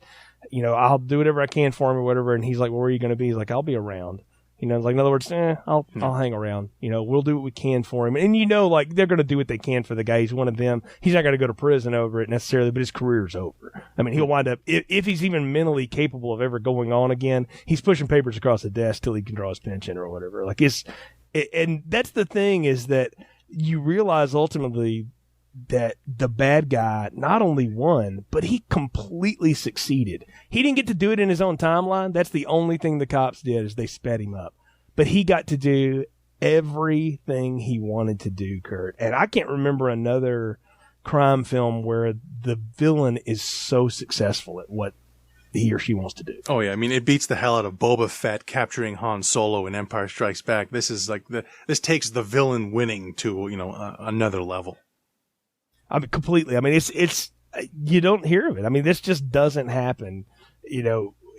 I'll do whatever I can for him or whatever. And he's like, well, where are you going to be? He's like, I'll be around. Like, in other words, I'll hang around. We'll do what we can for him. And like, they're going to do what they can for the guy. He's one of them. He's not going to go to prison over it necessarily, but his career's over. I mean, he'll wind up, if he's even mentally capable of ever going on again, he's pushing papers across the desk till he can draw his pension or whatever. Like, and that's the thing, is that you realize ultimately that the bad guy not only won, but he completely succeeded. He didn't get to do it in his own timeline. That's the only thing the cops did, is they sped him up. But he got to do everything he wanted to do, Kurt. And I can't remember another crime film where the villain is so successful at what he or she wants to do. Oh yeah, I mean, it beats the hell out of Boba Fett capturing Han Solo in Empire Strikes Back. This is like this takes the villain winning to another level. I mean, completely. I mean, it's you don't hear of it. I mean, this just doesn't happen,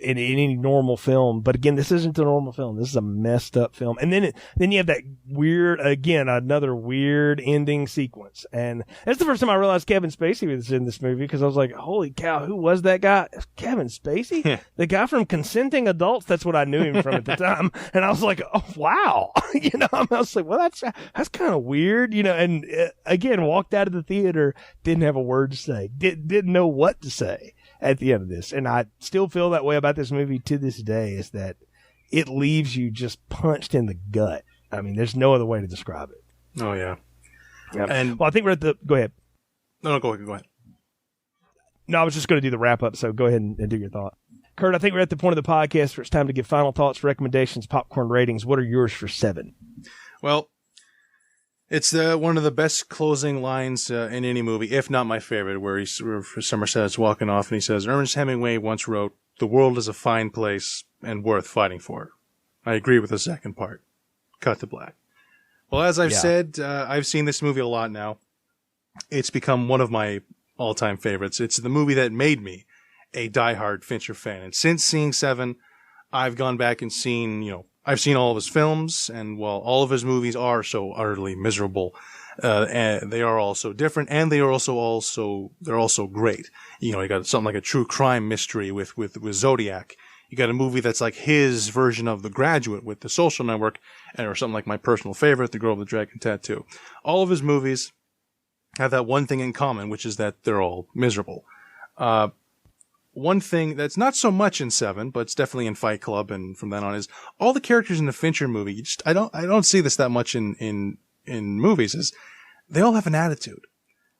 in any normal film. But again, this isn't a normal film. This is a messed up film. And then you have that weird, again, another weird ending sequence. And that's the first time I realized Kevin Spacey was in this movie, because I was like, holy cow, who was that guy? Kevin Spacey? The guy from Consenting Adults? That's what I knew him from at the time. And I was like, oh, wow. I was like, well, that's kind of weird, and again, walked out of the theater, didn't have a word to say, didn't know what to say at the end of this. And I still feel that way about this movie to this day, is that it leaves you just punched in the gut. I mean, there's no other way to describe it. Oh, yeah. Yep. And well, I think we're at the... Go ahead. No, go ahead. No, I was just going to do the wrap-up, so go ahead and do your thought. Kurt, I think we're at the point of the podcast where it's time to give final thoughts, recommendations, popcorn ratings. What are yours for Seven? Well, it's one of the best closing lines in any movie, if not my favorite, where Somerset's walking off and he says, Ernest Hemingway once wrote, "The world is a fine place and worth fighting for." I agree with the second part. Cut to black. Well, as I've said, I've seen this movie a lot now. It's become one of my all-time favorites. It's the movie that made me a diehard Fincher fan. And since seeing Seven, I've gone back and seen, I've seen all of his films, and while all of his movies are so utterly miserable, and they are all so different, and they are they're also great. You got something like a true crime mystery with Zodiac. You got a movie that's like his version of The Graduate with The Social Network, or something like my personal favorite, The Girl with the Dragon Tattoo. All of his movies have that one thing in common, which is that they're all miserable. One thing that's not so much in Seven, but it's definitely in Fight Club and from then on, is all the characters in the Fincher movie. I don't see this that much in movies, is they all have an attitude.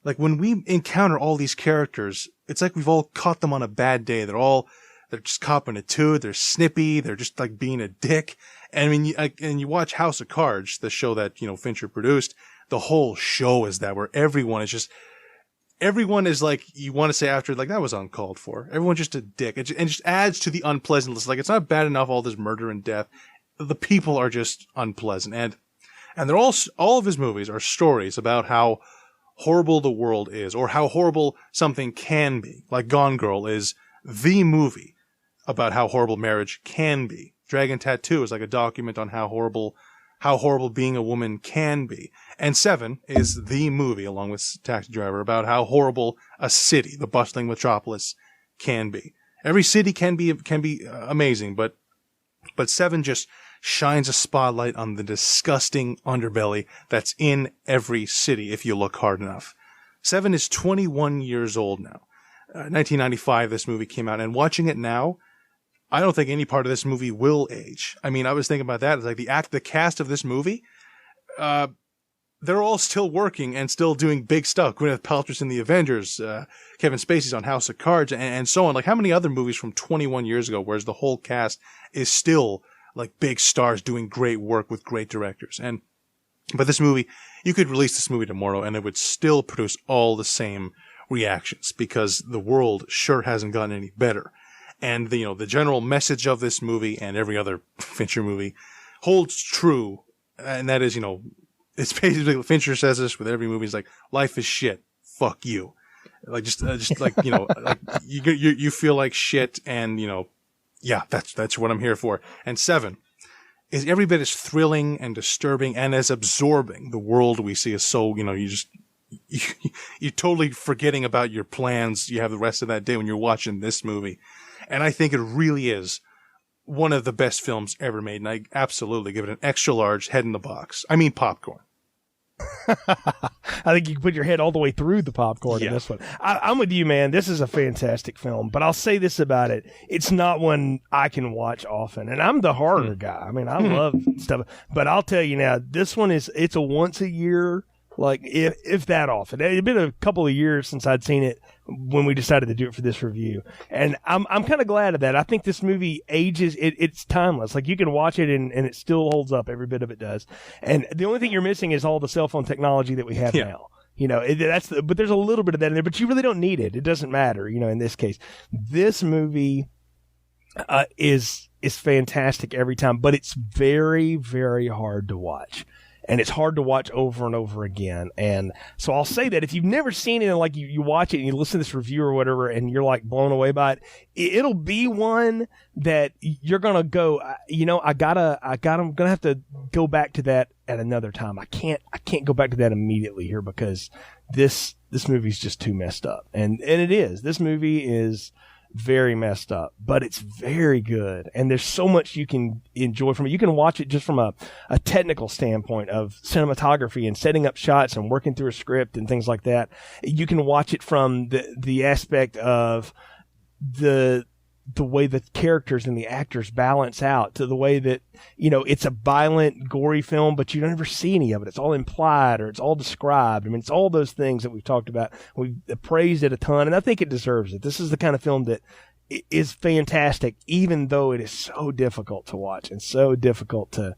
Like when we encounter all these characters, it's like we've all caught them on a bad day. They're just copping a toot. They're snippy. They're just like being a dick. And I mean, and you watch House of Cards, the show that, Fincher produced, the whole show is that, where everyone is like, you want to say after, like, that was uncalled for. Everyone's just a dick. And just adds to the unpleasantness. Like, it's not bad enough, all this murder and death. The people are just unpleasant. And they're all of his movies are stories about how horrible the world is, or how horrible something can be. Like Gone Girl is the movie about how horrible marriage can be. Dragon Tattoo is like a document on how horrible being a woman can be. And Seven is the movie, along with Taxi Driver, about how horrible a city, the bustling metropolis, can be. Every city can be amazing, but Seven just shines a spotlight on the disgusting underbelly that's in every city if you look hard enough. Seven is 21 years old now. 1995, this movie came out, and watching it now, I don't think any part of this movie will age. I mean, I was thinking about that. It's like the cast of this movie, they're all still working and still doing big stuff. Gwyneth Paltrow's in The Avengers, Kevin Spacey's on House of Cards, and so on. Like, how many other movies from 21 years ago, whereas the whole cast is still like big stars doing great work with great directors? But this movie, you could release this movie tomorrow and it would still produce all the same reactions, because the world sure hasn't gotten any better. And the general message of this movie and every other Fincher movie holds true. And that is, it's basically, Fincher says this with every movie. He's like, life is shit. Fuck you. Like, just like, like you feel like shit, and, Yeah, that's what I'm here for. And 7 is every bit as thrilling and disturbing and as absorbing. The world we see is so, you're totally forgetting about your plans you have the rest of that day when you're watching this movie. And I think it really is one of the best films ever made. And I absolutely give it an extra large head in the box. I mean popcorn. I think you can put your head all the way through the popcorn in this one. I'm with you, man. This is a fantastic film, but I'll say this about it. It's not one I can watch often, and I'm the horror guy. I mean, I love stuff, but I'll tell you now, this one it's a once a year, like if that often. It had been a couple of years since I'd seen it when we decided to do it for this review, and I'm kind of glad of that. I think this movie ages, it's timeless. Like, you can watch it and it still holds up. Every bit of it does. And the only thing you're missing is all the cell phone technology that we have now. But there's a little bit of that in there, but you really don't need it. It doesn't matter, in this case. This movie is fantastic every time, but it's very, very hard to watch. And it's hard to watch over and over again. And so I'll say that if you've never seen it and like you watch it and you listen to this review or whatever and you're like blown away by it, it'll be one that you're going to go, I'm going to have to go back to that at another time. I can't go back to that immediately here because this movie's just too messed up. And it is. This movie is very messed up, but it's very good. And there's so much you can enjoy from it. You can watch it just from a technical standpoint of cinematography and setting up shots and working through a script and things like that. You can watch it from the aspect of the way the characters and the actors balance out to the way that, it's a violent, gory film, but you don't ever see any of it. It's all implied or it's all described. I mean, it's all those things that we've talked about. We've praised it a ton, and I think it deserves it. This is the kind of film that is fantastic, even though it is so difficult to watch and so difficult to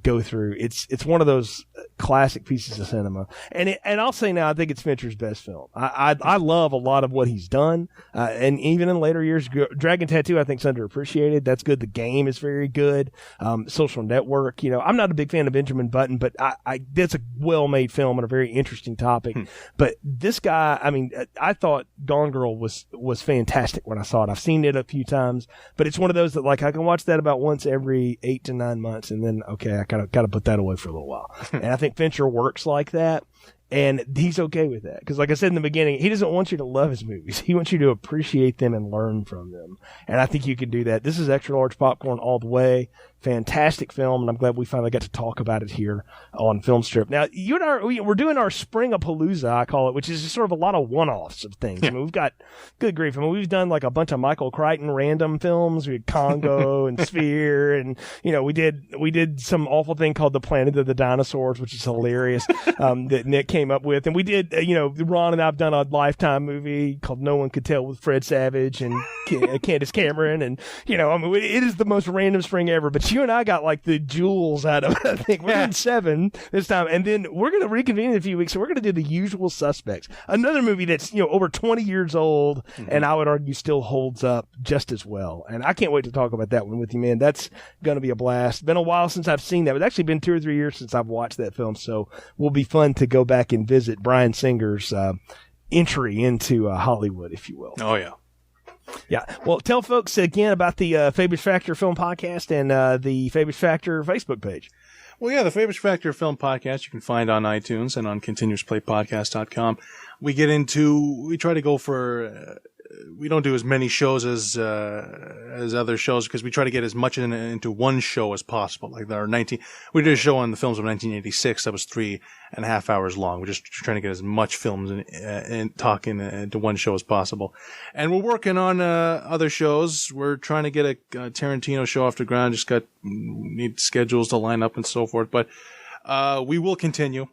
go through. It's one of those classic pieces of cinema. And I'll say now, I think it's Fincher's best film. I love a lot of what he's done. And even in later years, Dragon Tattoo, I think, is underappreciated. That's good. The Game is very good. Social Network, I'm not a big fan of Benjamin Button, but that's a well-made film and a very interesting topic. But this guy, I mean, I thought Gone Girl was fantastic when I saw it. I've seen it a few times, but it's one of those that, like, I can watch that about once every 8 to 9 months and then, okay, I got to put that away for a little while. And I think Fincher works like that. And he's okay with that. Because like I said in the beginning, he doesn't want you to love his movies. He wants you to appreciate them and learn from them. And I think you can do that. This is extra large popcorn all the way. Fantastic film, and I'm glad we finally got to talk about it here on Film Strip. Now, you and we're doing our Spring-a-Palooza, I call it, which is just sort of a lot of one-offs of things. I mean, we've got, good grief, we've done like a bunch of Michael Crichton random films. We had Congo and Sphere, and, we did some awful thing called The Planet of the Dinosaurs, which is hilarious, that Nick came up with. And we did, Ron and I have done a Lifetime movie called No One Could Tell with Fred Savage and Candace Cameron, and, it is the most random spring ever, but you and I got like the jewels out of it. I think we're in 7 this time, and then we're going to reconvene in a few weeks. So we're going to do The Usual Suspects, another movie that's over 20 years old, and I would argue still holds up just as well. And I can't wait to talk about that one with you, man. That's going to be a blast. Been a while since I've seen that. It's actually been 2 or 3 years since I've watched that film, so will be fun to go back and visit Bryan Singer's entry into Hollywood, if you will. Oh yeah. Yeah. Well, tell folks again about the Fabish Factor Film Podcast and the Fabish Factor Facebook page. Well, yeah, the Fabish Factor Film Podcast you can find on iTunes and on continuousplaypodcast.com. We try to go for, we don't do as many shows as other shows because we try to get as much into one show as possible. Like we did a show on the films of 1986 that was 3.5 hours long. We're just trying to get as much films and talking into one show as possible. And we're working on other shows. We're trying to get a Tarantino show off the ground. Need schedules to line up and so forth. But we will continue.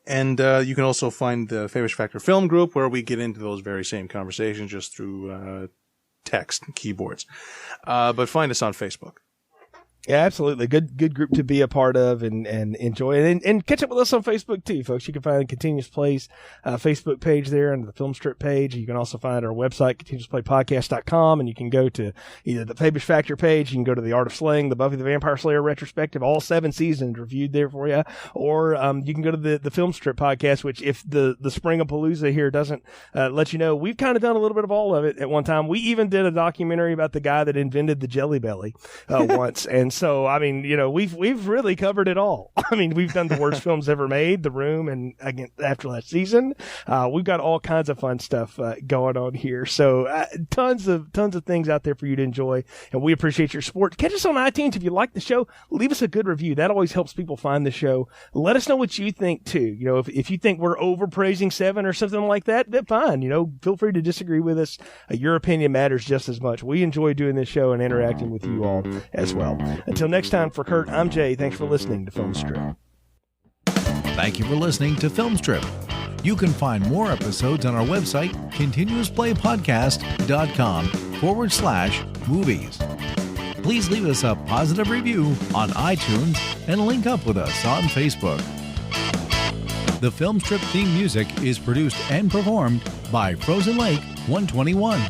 And you can also find the Fabish Factor Film Group, where we get into those very same conversations just through text and keyboards. But find us on Facebook. Yeah, absolutely. Good group to be a part of and enjoy. And catch up with us on Facebook too, folks. You can find Continuous Play's Facebook page there under the Film Strip page. You can also find our website, continuousplaypodcast.com, and you can go to either the Fabish Factor page, you can go to the Art of Slaying, the Buffy the Vampire Slayer retrospective, all 7 seasons reviewed there for you, or you can go to the Film Strip podcast, which if the Springapalooza here doesn't let you know, we've kind of done a little bit of all of it at one time. We even did a documentary about the guy that invented the Jelly Belly once, and so, I mean, you know, we've really covered it all. I mean, we've done the worst films ever made, The Room, and again, after last season, we've got all kinds of fun stuff going on here. So, tons of things out there for you to enjoy, and we appreciate your support. Catch us on iTunes if you like the show. Leave us a good review. That always helps people find the show. Let us know what you think too. You know, if you think we're overpraising Seven or something like that, then fine. You know, feel free to disagree with us. Your opinion matters just as much. We enjoy doing this show and interacting with you all as well. Until next time, for Kurt, I'm Jay. Thanks for listening to Film Strip. Thank you for listening to Film Strip. You can find more episodes on our website, continuousplaypodcast.com/movies. Please leave us a positive review on iTunes and link up with us on Facebook. The Film Strip theme music is produced and performed by Frozen Lake 121.